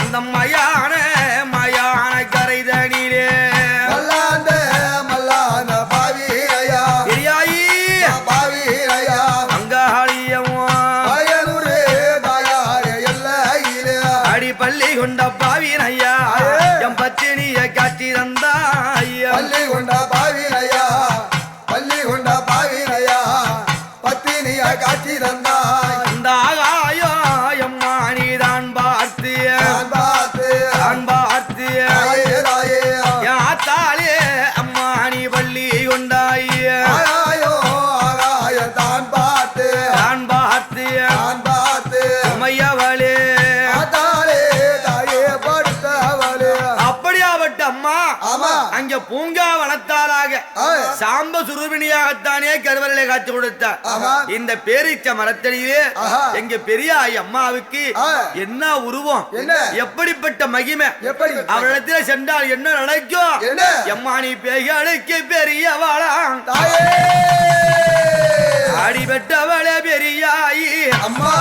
அந்த மயான கரைதனிலே இங்க பூங்கா வனத்தாராக சாம்ப சுரூபிணியாகத்தானே கருவறையிலே காட்சி கொடுத்தார். இந்த பேரீச்ச மரத்தடியிலே எங்க பெரியாய் அம்மாவுக்கு என்ன உருவம், எப்படிப்பட்ட மகிமை, அவரிடத்தில் சென்றால் என்ன நடக்கும்? எம்மா நீ பேய்களுக்கு பெரியவாளா, அடிபட்டவளே பெரியாயி அம்மா,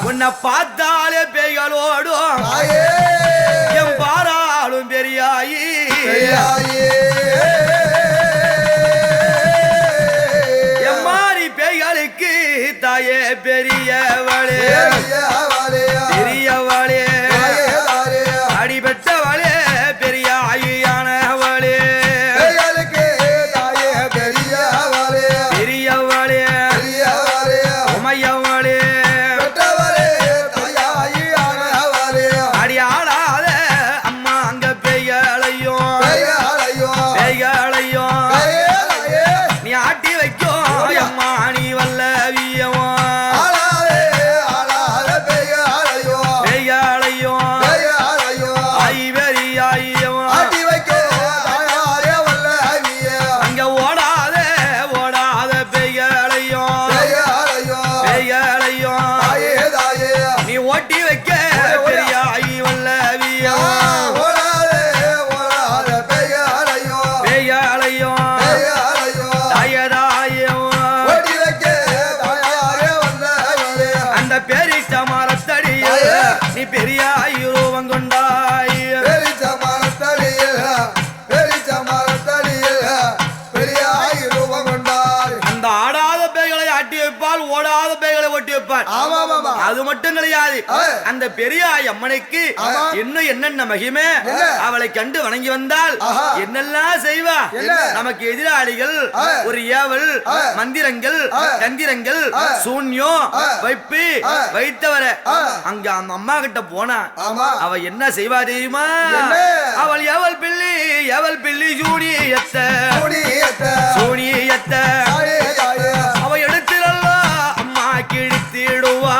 உன்னை பார்த்தாலே பேய்களோடும் என் பாராளும் பெரியாயி. எம்மாரி பேய்களுக்கு தாயே பெரியவளே பெரியவளே அடிபட்டவளே பெரியாயியானவளே பெரியவளே உமையவளே அடியாளாத அம்மா அங்க பெய்யலையும் பெய்யலையும் நீ ஆட்டி வைக்கும் அம்மா நீ வல்லவியவோ பெய்யலையும் ஐவரியாயியவோ அங்க ஓடாத ஓடாத பெய்யலையும் பெய்யலையும் நீ ஓட்டி வைக்க பெரியாயி வல்லவியோ பெய்யலையும் அந்த பேரிச்ச மரத்தடியில் நீ பெரியாய் ரூபம் கொண்டாய். அந்த ஆடாத பேய்களை ஆட்டி வைப்பால், ஓடாத பேய்களை ஒட்டி வைப்பார். அது மட்டும் கிடையாது, அந்த பெரியாய் அம்மனுக்கு இன்னும் என்னென்ன மகிமை, அவளை கண்டு வணங்கி வந்தால் என்னெல்லாம் செய்வா. நமக்கு எதிராளிகள் ஒரு ஏவல் மந்திரங்கள் தந்திரங்கள் சூன்யம் வைப்பு வைத்தவர அங்க அந்த அம்மா கிட்ட போனா அவ என்ன செய்வா தெரியுமா? அவள் எவள் பிள்ளி சூனியத்த சூனியத்த அவ எடுத்துடல்ல அம்மா கிழித்திடுவா.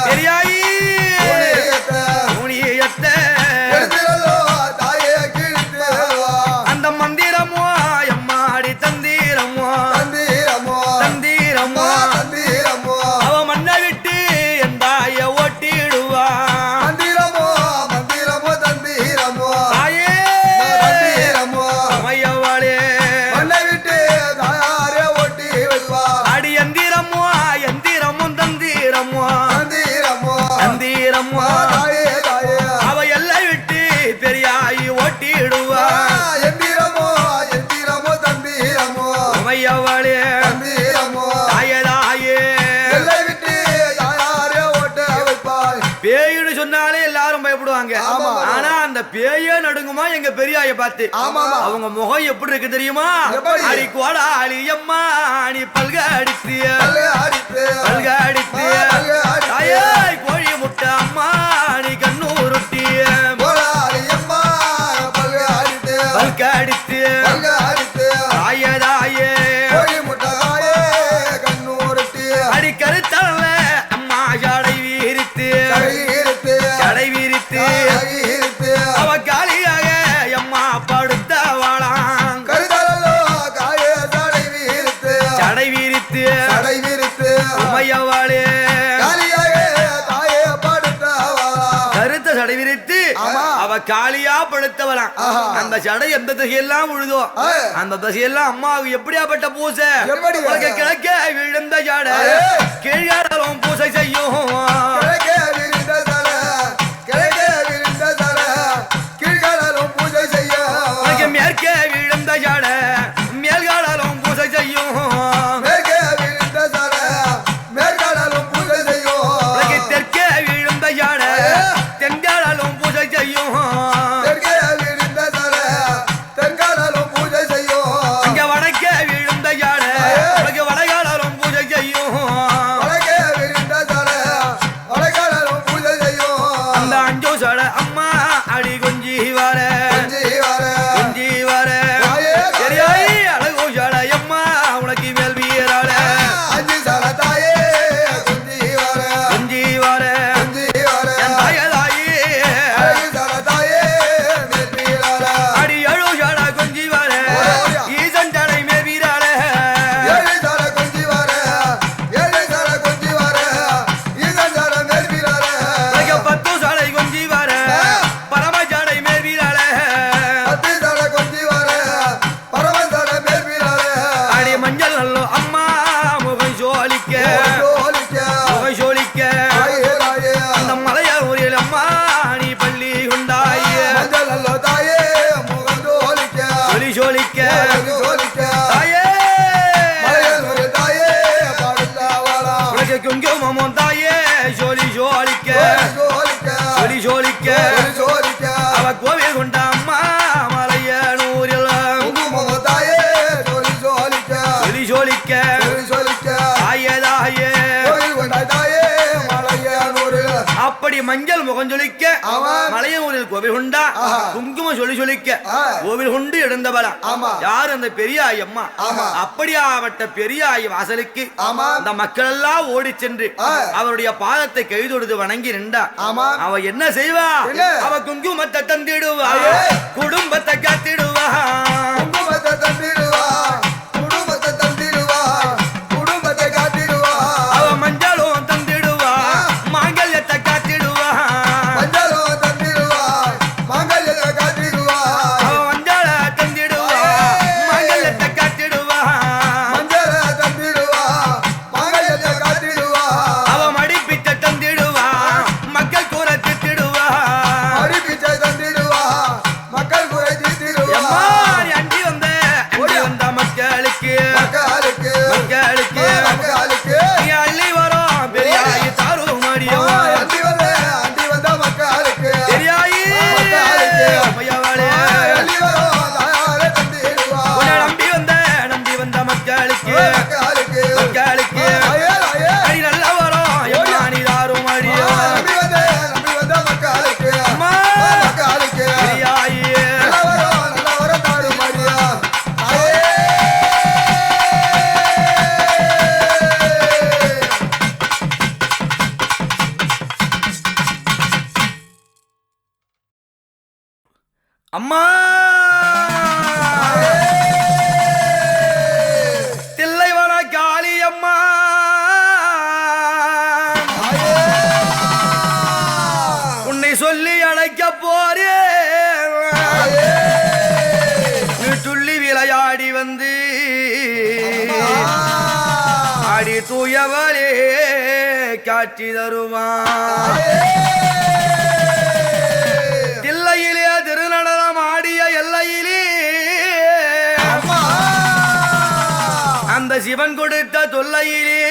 பெரியாயி சூனியத்த அந்த மந்திரமோ எம்மாடி தந்திரமோ தந்திரமோ அவ மண்ணை விட்டு எந்தாய ஓட்டிடுவா. தாயே மையவாளே அடி எந்திரமோ எந்திரமும் தந்திரமோ தந்திரமோ அவ எல்லை விட்டு பெரியாயி ஓட்டிடுவா. மையவாளே தாயே பேயுன்னு சொன்னாலே எல்லாரும் பயப்படுவாங்க. ஆனா அந்த பேயே நடுங்குமா எங்க பெரியாய பார்த்து. அவங்க முகம் எப்படி இருக்கு தெரியுமா? அடி கோடாளி அம்மா நீ பல்க அடித்திய பல்க அடித்திய தாயே கோழி முட்டை அம்மா நீ கண்ணூருட்டிய பல்க அடித்திய தாயே அடி கருத்தல்ல அம்மா ஜடை வீரித்து ஜடை வீரித்து அவ காலியாக எம்மா படுத்தவாளாம் ஜடை வீரித்து உமையவாளே கருத்த ஜடை விரித்து அவ காலியா படுத்தவளாம். அந்த ஜடை எந்த திசையெல்லாம் உழுதோ அந்த திசையெல்லாம் அம்மாவுக்கு எப்படியாப்பட்ட பூசை, கிழக்க விழுந்த ஜடை கீழ்காலும் பூசை செய்யும். மேற்கே விழுந்த ஜடை மேல்காலும் பூசை செய்யும். தெற்கே விழுந்த ஜடை தென்காலும் பூசை செய்யும். அங்க வடக்கே விழுந்த ஜடை வடகாலும் பூஜை செய்யும். ஒளி ஜோலிக்க ஜோலிக்க தாயே மலையனூர் தாயே பாடுந்தாவாளா உலக குங்குமமும் தாயே ஜோலி ஜோலிக்க ஜோலிக்க ஒளி ஜோலிக்க ஜோலிக்க அவ கோவில் கொண்ட அம்மா மலையனூரில் குங்குமம் தாயே ஜோலி ஜோலிக்க ஒளி ஜோலிக்க ஜோலிக்க தாயே தாயே கோயில் கொண்ட தாயே மலையனூர் அப்படி மஞ்சள் முகஞ்சொலிக்க மலையனூரில் கோவில் கொண்டா குங்குமம் சொல்லி சொல்லிக்க கோவில் கொண்டு எழுந்தவளா யார் அந்த பெரியாய் அம்மா அப்படியாவட்ட பெரியாய் வாசலுக்கு அந்த மக்கள் எல்லாம் ஓடி சென்று அவருடைய பாதத்தை கைதொடுத்து வணங்கி நின்றா அவ என்ன செய்வா அவ குங்குமத்தை தந்திடுவா குடும்பத்தை காத்திடுவா குங்குமத்தை தந்திடுவா குடும்பத்தை தந்திடுவா குடும்பத்தை காத்திடுவா அவ மஞ்சளும் தந்திடுவா மாங்கல்யத்தை காத்திடுவா மஞ்சளும் தந்திடுவா மாங்கல்யத்தை காத்திடுவா அவ மஞ்சள தந்திடுவா மாங்கல்யத்தை காத்திடுவா மஞ்சளை தந்திடுவா மாங்கல்யத்தை காத்திடுவா அவ மடிப்பிச்சை தந்திடுவா மக்கள் கூற திட்டிடுவா அடிப்பிச்சை தந்திடுவா மக்கள் குறை தீர்த்திடுவா எம்மா நீ அண்டி வந்த மக்களுக்கு மக்களுக்கு மக்களுக்கு மக்களுக்கு நீ அள்ளி வரும் பெரியாயி தாரும் மடியும் அண்டி வந்த மக்களுக்கு பெரியாயி அம்மையவளே அள்ளி வரும் தாயாரை தந்திடுவா உன்னை நம்பி வந்த மக்களுக்கு மக்களுக்கு மக்களுக்கு அயல் அயல் அடி நல்ல வரும் எம்மா நீ தாரும் மடியும் நம்பி வந்த மக்களுக்கு அம்மா மக்களுக்கு பெரியாயி நல்ல வரம் தாடு மரியா தாயே அம்மா தில்லைவன காளி அம்மா உன்னை சொல்லி அழைக்க போறேன் நீ துள்ளி விளையாடி வந்து ஆடி தூயவளே காட்சி தருவான் தில்லையிலே திருநடனம் ஆடிய எல்லையிலே அந்த சிவன் கொடுத்த தொல்லையிலே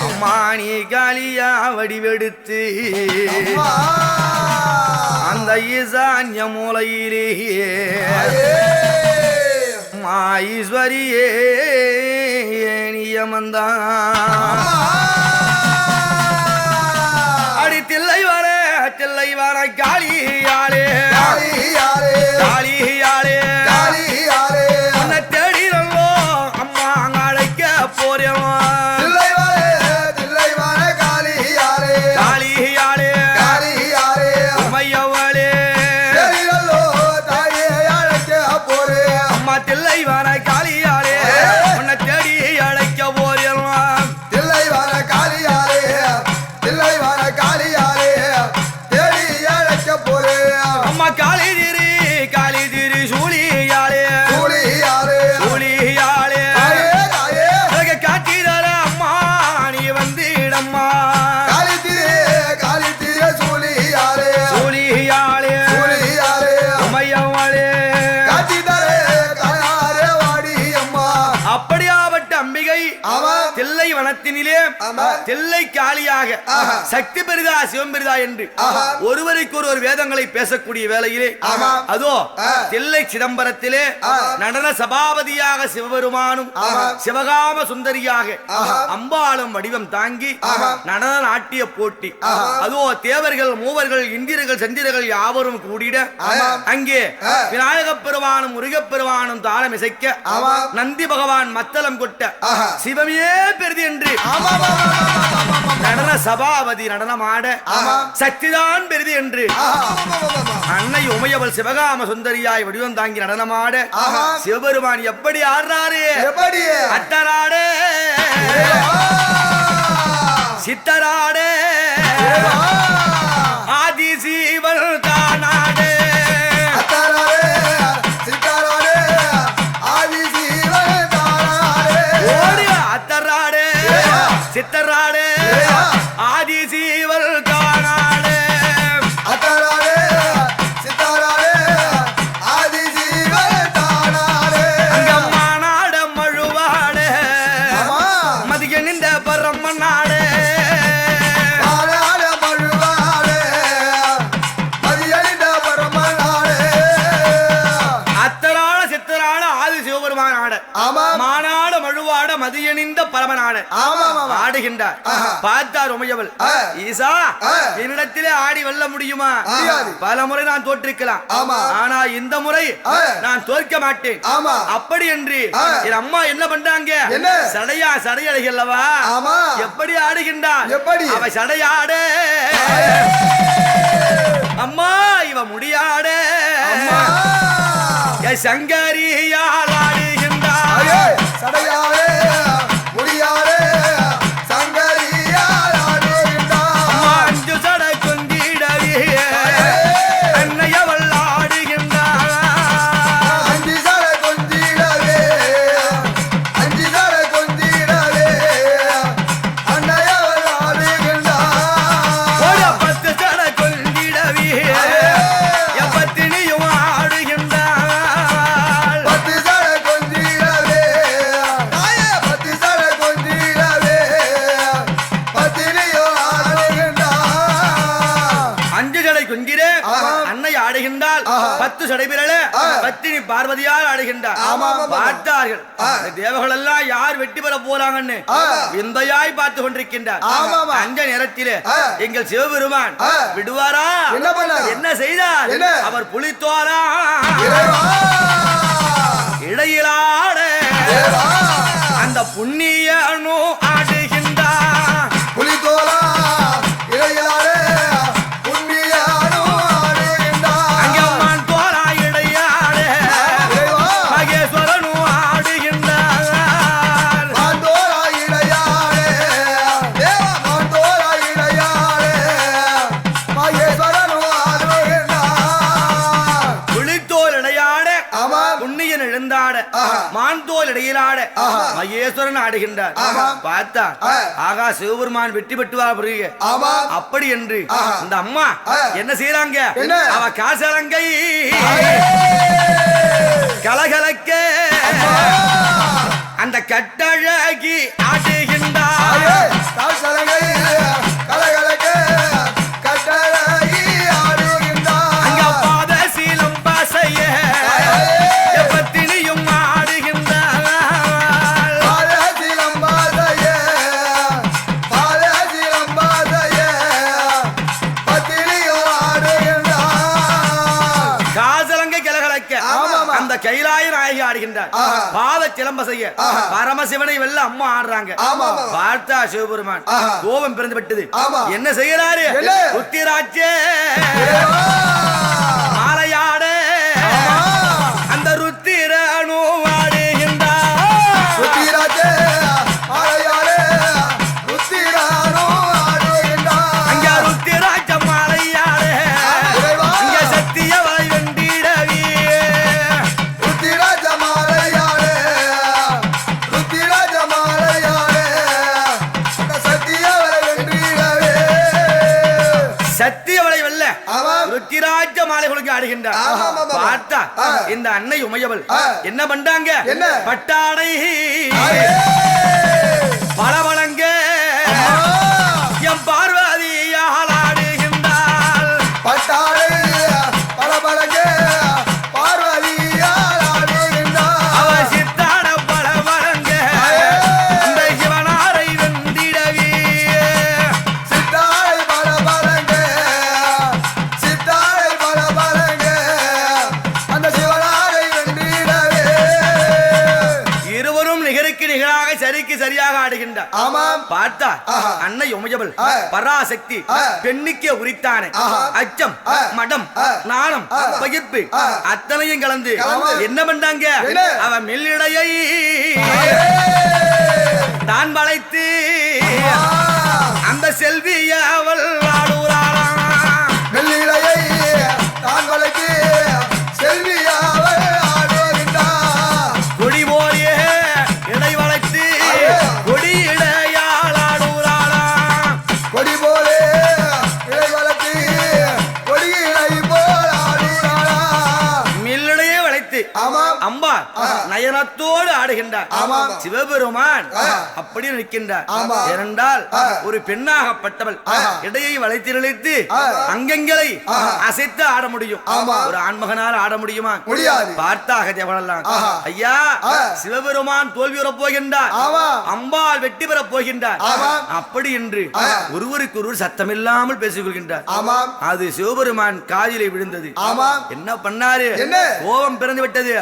அம்மா நீ காளியா வடிவெடுத்து அந்த ஈசான்ய மூலையிலே அம்மா ஈஸ்வரியே நியமந்தான் அடி தில்லை வர காளியாளே காளியாளே உன்னை தேடி நல்லோ அம்மா அழைக்க போறேன் காளியாளே உமையவளே அம்மா தில்லை வர காளியாளே உன்னை தேடி அழைக்க போறேன் அம்மா காளி திரி சூழியாளே சூழியாளே காட்டிதர அம்மா நீ வந்திடம்மா சூழியாளே உமையவளே அப்படியாவட்ட அம்பிகை தில்லை வனத்தினிலே தில்லை காளியாக சக்தி பெரிதா சிவம் பெரிதா என்று ஒருவருக்கு ஒரு வேதங்களை பேசக்கூடிய வேளையிலே அதோ தில்லை சிதம்பரத்திலே நடன சபாபதியாக சிவபெருமானும் சிவகாம சுந்தரியாக அம்பாளும் வடிவம் தாங்கி நடன நாட்டிய போட்டி அதோ தேவர்கள் மூவர்கள் இந்திரர்கள் சந்திரர்கள் யாவரும் கூடிட அங்கே விநாயக பெருமானும் முருகப் பெருமானும் தாளம் இசைக்க நந்தி பகவான் மத்தளம் கொட்ட சிவமே பெரிது என்று நடன சபாபதி நடனமாட சக்திதான் பெரிது என்று அன்னை உமையவள் சிவகாம சுந்தரியாய் வடிவம் தாங்கி நடனமாட சிவபெருமான் எப்படி ஆடுறாரு அத்தராடு சித்தராடு ஆதி சீவன் தானாடு அத்தராடு சித்தராடு ஆதி சீவல் தானாடு அத்தராடு சித்தாரா மதியணிந்த பரமனான ஆமா ஆமா ஆடுகின்றார். பார்த்தார் உமையவள், ஈசா என்னிடத்திலே ஆடி வெல்ல முடியுமா? பல முறை நான் தோற்றிருக்கலாம், ஆனா இந்த முறை நான் தோற்க மாட்டேன். அப்படி என்று என் அம்மா என்ன பண்றாங்க? சடையழகல்லவா எப்படி ஆடுகின்றார்? அவ சடையாடு, அம்மா இவ முடியாடு, சங்கரியால் ஆடுகின்றார். சடையாடு முடியாடு சங்கரியால் ஆடுகின்றார். அஞ்சு சடை கொங்கிடவே அன்னையவள் ஆடுகின்றார். அஞ்சு சடை கொஞ்சிடவே அஞ்சு சடை கொஞ்சிடவே அன்னையவள் ஆடுகின்றார். 10 சடை கொங்கிடவே எப்பத்தினியும் ஆடுகின்றார். 10 சடை கொஞ்சிடவே 10 சடை கொஞ்சிடவே பத்தினியோ ஆடுகின்றார். 5 சடை கொங்கிட அன்னை ஆடுகின்றாள். 10 சடை பிறல பத்தினி பார்வதியால் ஆடுகின்றார். பார்த்தார்கள் தேவர்கள் எல்லாம் யார் வெற்றி பெற போறாங்கன்னு விந்தையாய் பார்த்து கொண்டிருக்கின்றார். அந்த நேரத்திலே எங்கள் சிவபெருமான் விடுவாரா? என்ன பண்ணார்? என்ன செய்தார்? அவர் புலித்தோரா இடையிலாட அந்த புண்ணியனோ ஆடுகின்றார். புலிதோலா இளையாரே புண்ணியானோ ஆடுகின்றார். அங்கம்மான் தோரா இடையாட மகேஸ்வரனோ ஆடுகின்றார். மாந்தோலா இளையாரே தேவ மாந்தோலா இளையாரே மகேஸ்வரனோ ஆடுகின்றார். புலித்தோல் இடையாட ஆமா புண்ணியன் எழுந்தாட மான்தோல் இடையிலாட மகேஸ்வரன் ஆடுகின்றார். பார்த்தா ஆகா சிவபெருமான் வெற்றி பெற்றுவார் பிறகு ஆமா அப்படி என்று இந்த அம்மா என்ன செய்யறாங்க? என்ன? அவ காசலங்கை கலகலக்க அந்த கட்டழகி ஆடுகின்றார். தாசலங்கை கலகலக்க கட்டழகி ஆடுகின்றார். அங்க பாத சீலம் பாசைய எப்பத்தினியும் ஆடுகின்றார். பாலசிலம்பாதையே பாலசிலம்பாதையே பத்தினியோ ஆடுகின்றார். காசலங்கை கலகலக்க ஆமாமா. அந்த கைலாய நாயகி ஆடுகின்றார். பாத சிலம்ப செய்ய பரமசிவனை வெல்ல அம்மா ஆடுறாங்க. ஆமாமா. பார்த்தா சிவபெருமான் கோபம் பிறந்து விட்டது. ஆமா. என்ன செய்யறாரு? என்ன? உத்திராட்சே மாலையாட அந்த ருத்திரனு ஆடுகின்றார். ருத்திராஜே மாலையாரே ருத்திரானோ ஆடுகின்றார். அங்க ருத்திராட்ச மாலையாட இறைவா. அங்க சத்தியவாய் வெண்டிடவே ருத்திராஜ மாலையாரே ருத்திராஜ மாலையாரே சத்தியவரை வென்றிடவே சத்தியவளை வெல்ல ஆமாம். ருத்திராட்ச மாலை கொடுக்க ஆடுகின்றார். ஆமாம். பார்த்தா இந்த அன்னை உமையவள் என்ன பண்றாங்க? என்ன? பட்டாடை ஆயே. பலவளங்க எம் பார்வதியால் ஆடுகின்றார். பட்டாளை பலபலகே பார்வதியால் ஆடுகின்றார். அவ சித்தாட பலவளங்க இந்த சிவனாரை வென்றிடவே சித்தாளை பலபலகே சித்தாளை பலபலகே அந்த சிவனாரை வென்றிடவே இருவரும் நிகருக்கு நிகராக சரிக்கு சரியாக ஆடுகின்றார். ஆமாம். பார்த்தா ஆஹா. அன்னை உமையவள் ஆ. பராசக்தி பெண்ணுக்கே உரித்தானே ஆஹா. அச்சம் மடம் ஆ. நாணம் பகிர்ப்பு அத்தனையும் கலந்து கலந்து. என்ன பண்றாங்க? என்ன? அவ மெல்லிடையை தான் வளைத்து அந்த செல்விய அவள் ஆடுறாளாம். வெள்ளிடையை தான் வளைத்து செல்வியாவல் ஆடுகின்றார். கொடி போலியே இடை வளைத்து கொடி இடையாள் ஆடுறாளாம். கொடி போலே இலை வளர்த்து கொடியினை போல் ஆடுகிறாரா. மில்லிடையே வளைத்து ஆமாம். அம்பாள் நயனத்தோடு ஆடுகின்றார். ஆமாம். சிவபெருமான் அப்படி நிற்கின்றார். ஆமாம். ஏனென்றால் ஒரு பெண்ணாகப்பட்டவள் இடையை வளைத்திருளித்து அங்கங்களை அசைத்து ஆட முடியும். ஆமாம். ஒரு ஆண்மகனால் ஆட முடியுமா? முடியாது. பார்த்தாக தேவனெல்லாம் ஐயா சிவபெருமான் தோல்வி பெறப் போகின்றார், ஆமாம். அம்பாள் வெற்றி பெறப் போகின்றார். ஆமாம். அப்படி என்று ஒருவருக்கு ஒருவர் சத்தமில்லாமல் பேசிக் கொள்கின்றார். ஆமாம். அது சிவபெருமான் காதிலே விழுந்தது. ஆமாம். என்ன பண்ணாரு? என்ன? கோபம் பிறந்து விட்டது.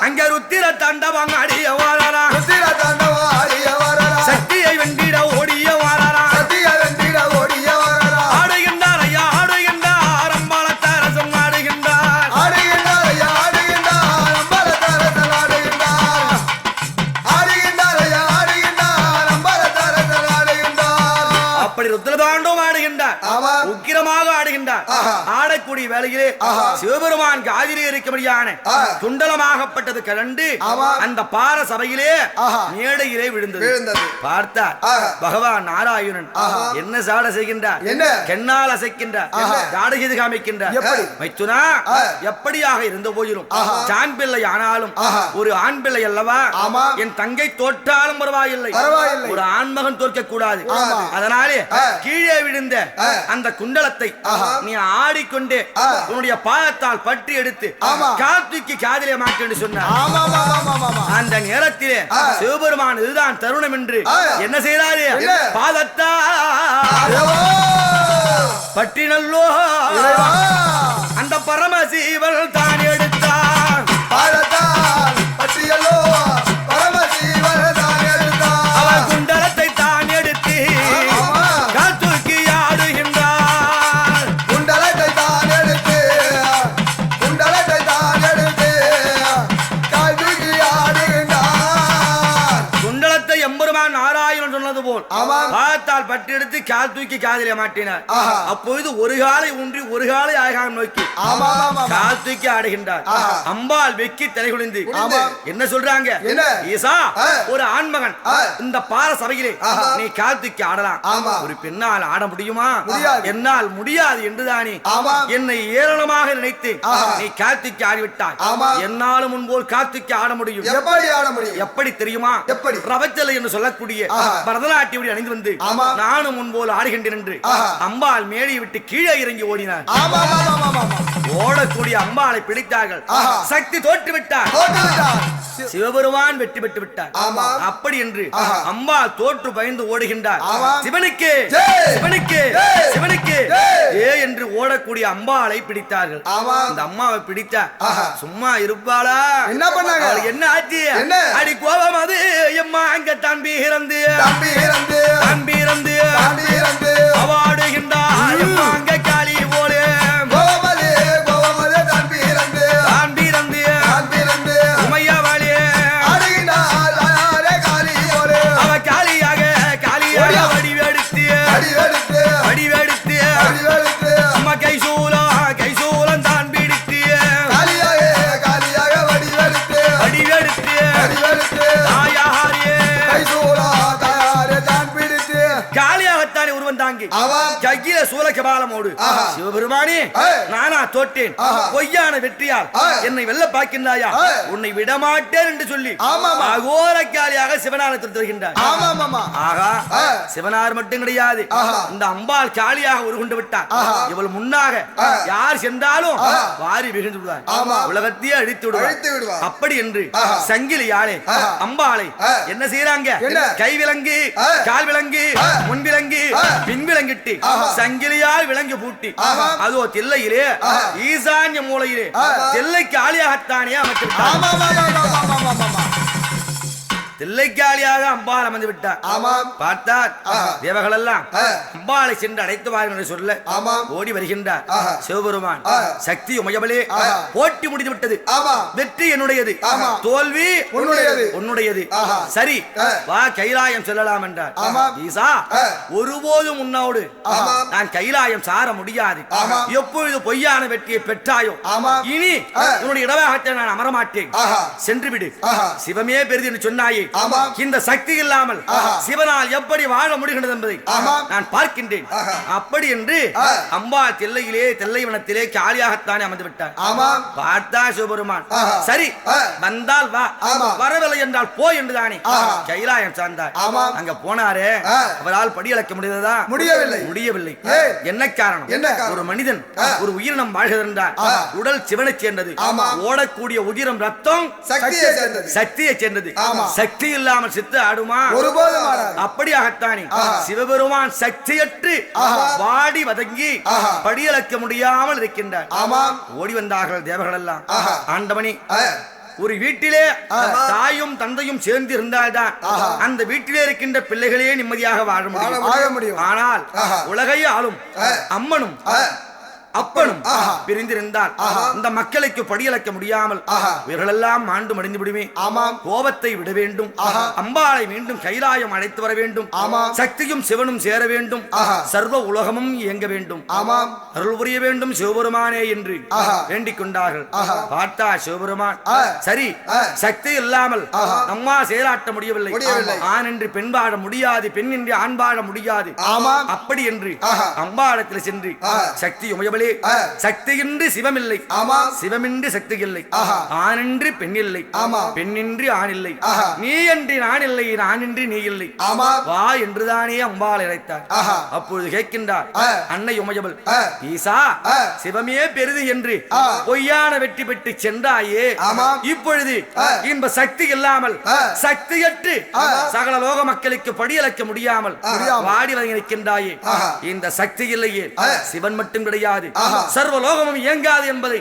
அங்க ருத்திர தாண்டவங்க அடிய வாராரா, ருத்திர தாண்டவம் ஆடிய வாராரா, சக்தியை வென்றிட ஓடிய வாராரா, சக்தியை வென்றிட ஓடிய வாராரா, ஆடுகின்றார் ஐயா ஆடுகின்றார், அம்பாளத்தாரசம் ஆடுகின்றார், ஆடுகின்றார் ஐயா ஆடுகின்றார், அம்பலத்தாரசல் ஆடுகின்றார், ஆடுகின்றார் ஐயா ஆடுகின்றார், அம்பலத்தாரசல் ஆடுகின்றார். அப்படி ருத்ரதாண்டவம் ஆடுகின்றார். ஆமாம். உக்கிரமாக ஆடுகின்றார். ஆடக்கூடிய வேளையிலே சிவபெருமான் காதிலே இருக்கும்படியான துண்டலமாகப்பட்டது கலண்டு அந்த பார சபையிலே மேடையிலே விழுந்தது. பார்த்தார் பகவான் நாராயணன் என்ன சாட செய்கின்றார், என்ன கென்னால் அசைக்கின்றார், ஜாடகீது காமிக்கின்றார். மைத்துனா எப்படியாக இருந்த போதிலும் ஆண் பிள்ளை ஆனாலும் ஒரு ஆண் பிள்ளை அல்லவா, என் தங்கை தோற்றாலும் பரவாயில்லை, ஒரு ஆண்மகன் தோற்க கூடாது. அதனாலே கீழே விழுந்த அந்த குண்டலத்தை நீ ஆடிக்கொண்டே உன்னுடைய பாதத்தால் பற்றி எடுத்து கார்த்திக்கு காதிலே மாட்டு என்று சொன்னார். அந்த நேரத்திலே சிவபெருமான் இதுதான் தருணம் என்று என்ன செய்தாரு? பாதத்தால் பற்றி நல்லோ அந்த பரமசிவன் தான் எடுத்தார். பாதத்தால் பற்றியல்லோ பரமசிவன் தான் எடுத்தார். அவர் குண்டலத்தை தான் எடுத்து காத்துக்கு ஆடுகின்றார். குண்டலத்தை தான் எடுத்து, குண்டலத்தை தான் எடுத்து கால்தூக்கி ஆடுகின்றார். குண்டலத்தை எம்பெருமான் நாராயணன் சொன்னது போல் ஆமாம். பாதத்தால் பற்றி எடுத்து கால் தூக்கி காதிலே மாட்டினார். அப்பொழுது ஒரு காலை ஊன்றி ஒரு காலை ஆகாரம் நோக்கி கால் தூக்கி ஆடுகின்றார். அம்பாள் வெக்கி தலை குனிந்து என்ன சொல்றாங்க? என்ன? ஈசா ஒரு ஆண்மகன் இந்த பார சபையிலே நீ கால் தூக்கி ஆடலாம், ஒரு பெண்ணால் ஆட முடியுமா? என்னால் முடியாது என்றுதானே என்னை ஏளனமாக நினைத்து நீ கால் தூக்கி ஆடிவிட்டாய். என்னாலும் முன்போல் கால் தூக்கி ஆட முடியும். எப்படி ஆட முடியும்? எப்படி தெரியுமா? எப்படி? பிரபச்சலை என்று சொல்லக்கூடிய பரதநாட்டியம் அணிந்து வந்து நானும் முன்போல் ஆடுகின்றேன் என்று அம்பாள் மேடையை விட்டு கீழே இறங்கி ஓடினார். ஓடக்கூடிய அம்பாளை பிடித்தார்கள். சக்தி தோற்று விட்டார். சிவபெருமான் வெற்றி பெற்று விட்டார். அப்படி என்று அம்பாள் தோற்று பயந்து ஓடுகின்றார். சிவனுக்கு சிவனுக்கு சிவனுக்கு ஏ என்று ஓடக்கூடிய அம்பாளை பிடித்தார்கள். இந்த அம்மாவை பிடித்தா சும்மா இருப்பாளா? என்ன பண்ணாங்க? என்ன ஆச்சு? அடி கோபம் அது எம்மா அங்க தம்பி இறந்து தம்பி இறந்து அவாடுகின்றார். எம்மா அங்க காளி போலே கையில சூலகபாலமோடு சிவபெருமானே நானா தோற்றேன், பொய்யான வெற்றியால் என்னை வெல்ல பார்க்கின்றாயா? உன்னை விடமாட்டேன் என்று சொல்லி அகோரக்காலியாக சிவனாரத்தில் தருகின்றார். ஆகா சிவனார் மட்டும் கிடையாது, இந்த அம்பாள் காளியாக உருகொண்டு விட்டார். இவள் முன்னாக யார் சென்றாலும் வாரி விழுந்து விடுவார், உலகத்தையே அழித்து விடுவார். அப்படி என்று சங்கிலியாலே அம்பாளை என்ன செய்யறாங்க? கை விலங்கு, கால் விலங்கு, முன் விலங்கு, பின் விலங்கிட்டு சங்கிலியால் விலங்கு பூட்டி அதோ தில்லையிலே ஈசான்ய மூலையிலே தில்லைக்கு ஆளியாகத்தானே அமைத்திருக்கிறார். தில்லைக்காளியாக அம்பாள் அமர்ந்து விட்டார். பார்த்தார் தேவர்கள் எல்லாம் அம்பாளை சென்று அடைத்து வாருங்கள் சொல்ல ஓடி வருகின்றார். சிவபெருமான் சக்தி உமையவளே போட்டி முடிந்து விட்டது, வெற்றி என்னுடையது, தோல்வி உன்னுடையது. சரி வா கைலாயம் செல்லலாம் என்றார். ஈசா ஒருபோதும் உன்னோடு நான் கைலாயம் சார முடியாது. எப்பொழுது பொய்யான வெற்றியை பெற்றாயோ இனி உன்னுடைய இடவாகத்தை நான் அமரமாட்டேன், சென்று விடு. சிவமே பெரிது என்று சொன்னாயே, ஆமாம். இந்த சக்தி இல்லாமல் சிவனால் எப்படி வாழ முடிகிறது என்பதை ஆமாம். நான் பார்க்கின்றேன். அப்படி என்று அம்பா தில்லையிலே தில்லைவனத்திலே காலியாகத்தானே அமர்ந்து விட்டார். ஆமாம். பார்த்தா சிவபெருமான் சரி வந்தால் வா, ஆமாம். வரவில்லை என்றால் போ என்றுதானே கைலாயம் சார்ந்தார். ஆமாம். அங்க போனாரே அவரால் படியளக்க முடிந்ததா? முடியவில்லை. முடியவில்லை. ஏன்? என்ன காரணம்? என்ன காரணம்? ஒரு மனிதன் ஒரு உயிரினம் வாழ்கிறார். உடல் சிவனை சேர்ந்தது. ஆமாம். ஓடக்கூடிய உதிரம் ரத்தம் சக்தியை சேர்ந்தது. சக்தியை சேர்ந்தது. ஆமாம். சக்தி இல்லாமல் சித்து ஆடுமா? ஒருபோதும் ஆடாது. அப்படியாகத்தானே சிவபெருமான் சக்தியற்று வாடி வதங்கி படியளக்க முடியாமல் இருக்கின்றார். ஆமாம். ஓடி வந்தார்கள் தேவர்கள் எல்லாம். ஆண்டவனே, ஒரு வீட்டிலே தாயும் தந்தையும் சேர்ந்து இருந்தால்தான் அந்த வீட்டிலே இருக்கின்ற பிள்ளைகளே நிம்மதியாக வாழ முடியும். ஆனால் உலகை ஆளும் அம்மனும் அப்பனும் பிரிந்திருந்தால் இந்த மக்களுக்கு படியளக்க முடியாமல் இவர்களெல்லாம் மாண்டு மடிந்து விடுமே. கோபத்தை விட வேண்டும். அம்பாளை மீண்டும் கைலாயம் அழைத்து வர வேண்டும். சக்தியும் சிவனும் சேர வேண்டும். சர்வ உலகமும் இயங்க வேண்டும். அருள் புரிய வேண்டும் சிவபெருமானே என்று வேண்டிக் கொண்டார்கள். பார்த்தா சிவபெருமான் சரி சக்தி இல்லாமல் அம்மா செயலாட்ட முடியவில்லை. ஆண் என்று பெண் வாழ முடியாது, பெண் என்று ஆண் வாழ முடியாது. அப்படி என்று அம்பாளத்தில் சென்று சக்தி உமையவளே, சக்தியின்றி சிவமில்லை, சிவமின்றி சக்தி இல்லை, ஆணின்றி பெண் இல்லை, பெண்ணின்றி ஆண் இல்லை, நீ என்று நான் இல்லை, நானின்றி நீ இல்லை, வா என்றுதானே அம்பாள் இறைத்தார். அப்பொழுது கேட்கின்றார் அன்னை உமையவள், ஈசா சிவமே பெரிது என்று பொய்யான வெற்றி பெற்று சென்றாயே, இப்பொழுது இன்ப சக்தி இல்லாமல் சக்தியற்று சகல லோக மக்களுக்கு படியளக்க முடியாமல் வாடி வந்திருக்கின்றாயே, இந்த சக்தி இல்லையே, சிவன் மட்டும் கிடையாது, சர்வ லோகமும் இயங்காது என்பதை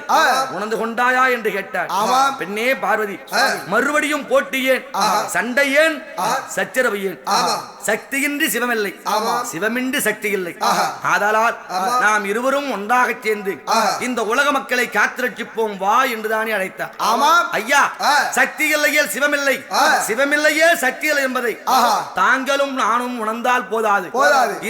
உணர்ந்து கொண்டாயா என்று கேட்டார். பெண்ணே பார்வதி, மறுபடியும் போட்டி ஏன், சண்டை ஏன், சச்சரவு ஏன்? சக்தியின்றி சிவமில்லை, சிவமின்றி சக்தி இல்லை. ஆதலால் நாம் இருவரும் ஒன்றாக சேர்ந்து இந்த உலக மக்களை காத்திரட்சிப்போம் வா என்றுதானே அழைத்தார். ஐயா, சக்தி இல்லையே சிவமில்லை, சிவமில்லையே சக்தி இல்லை என்பதை தாங்களும் நானும் உணர்ந்தால் போதாது,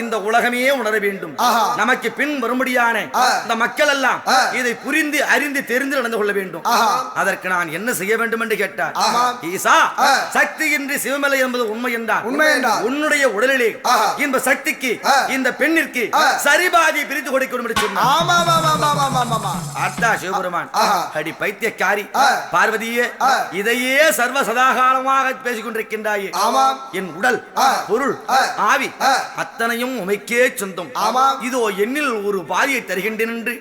இந்த உலகமே உணர வேண்டும். நமக்கு பின் வரும்படியான இந்த மக்கள் எல்லாம் இதை புரிந்து அறிந்து தெரிந்து நடந்து கொள்ள வேண்டும். அதற்கு நான் என்ன செய்ய வேண்டும் என்று கேட்டார். ஈசா, சக்தியின்றி சிவமில்லை என்பது உண்மை என்றார். உன்னுடைய உடலிலே இந்த சக்திக்கு இந்த பெண்ணிற்கு சரிபாதி பிரித்து கொடுக்கணும் என்று சொன்னார். அத்தா சிவபெருமான், அடி பைத்தியக்காரி பார்வதியே, இதையே சர்வ சதாகாலமாக பேசிக் கொண்டிருக்கின்றாயே, என் உடல் பொருள் ஆவி அத்தனையும் உமைக்கே சொந்தம். இதோ என்னில் ஒரு பாதியை தருகின்றேன் என்று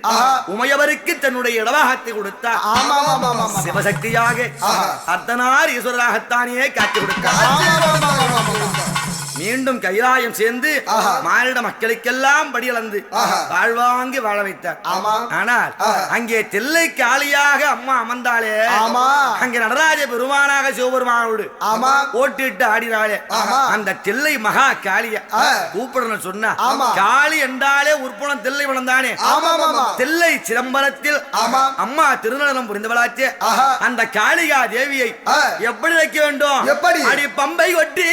உமையவருக்கு தன்னுடைய இடவாகத்தை கொடுத்தார். சிவசக்தியாக அர்த்தனார் ஈஸ்வரராகத்தானே காட்சி கொடுத்தார். மீண்டும் கைலாயம் சேர்ந்து மானிட மக்களுக்கெல்லாம் படியளந்து வாழ்வாங்கி வாழ வைத்தார். ஆனால் அங்கே தில்லை காளியாக அம்மா அமர்ந்தாலே, அங்கே நடராஜ பெருமானாக சிவபெருமானோடு போட்டிட்டு ஆடினாலே, அந்த தில்லை மகா காளிய கூப்பிடணும் சொன்னா, காளி என்றாலே உற்புணம் தில்லை வளர்ந்தானே, தில்லை சிதம்பரத்தில் அம்மா திருநடனம் புரிந்தவளாச்சே, அந்த காளிகா தேவியை எப்படி வைக்க வேண்டும்? அடி பம்பை கொட்டி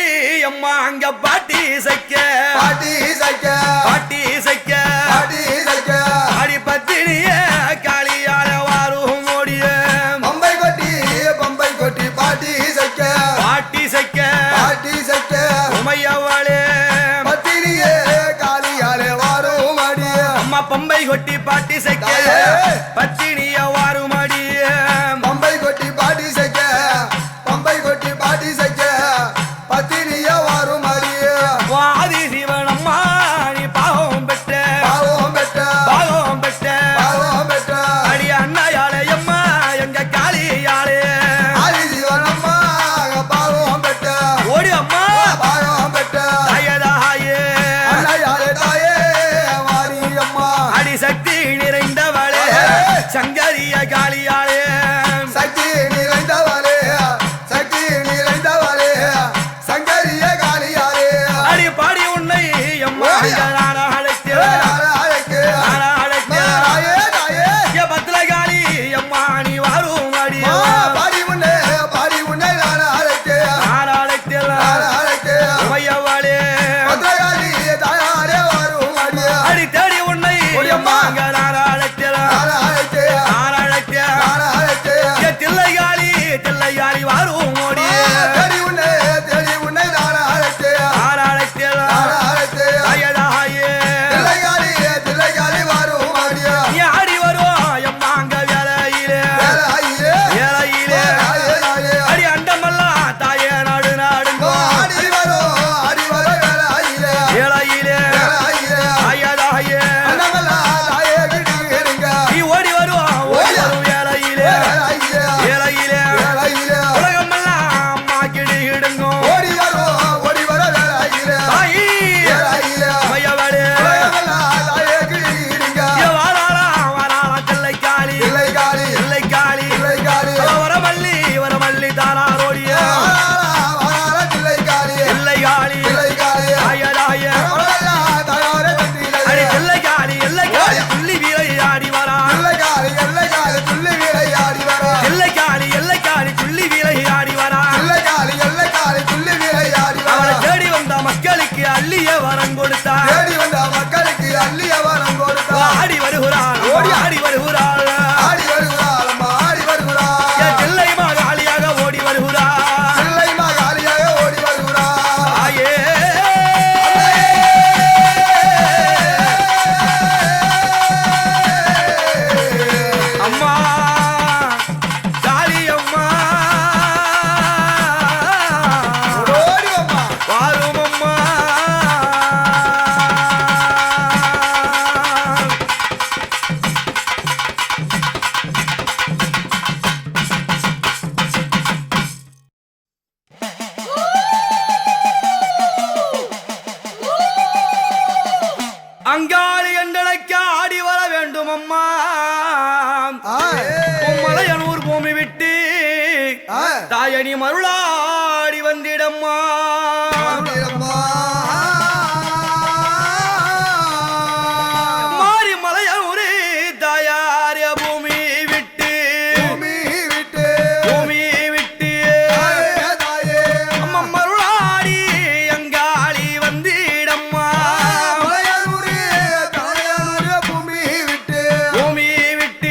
அம்மா அங்க பாட்டி சைக்க, பாட்டி சைக்க, பாட்டி சைக்க, பாட்டி சைக்க, அடி பத்தினிய காளியால வாரும் ஓடிய பம்பை கொட்டி பாட்டி சைக்க, பாட்டி சைக்க, பாட்டி சைக்க, உமையவளே பத்தினிய காளியால வாரும் ஓடிய அம்மா பம்பை கொட்டி பாட்டி சைக்க, பத்தினிய வாரும் ஓடிய பம்பை கொட்டி பாட்டி சைக்க, பம்பை கொட்டி பாட்டி சைக்க, பத்தினிய வாரும் வாதி சிவனம்மா நீ பாவம் பெற்ற, பாவம் பெற்ற, பாவம் பெற்ற, பாவம் மலையனூர் பூமி விட்டு தாயணி மருளாடி வந்திடம்மா மாறி மலையனூர் தாயார் பூமி விட்டு அம்மா மருளாடி அங்காளி வந்திடம்மா பூமி விட்டு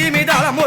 திமி தாளம்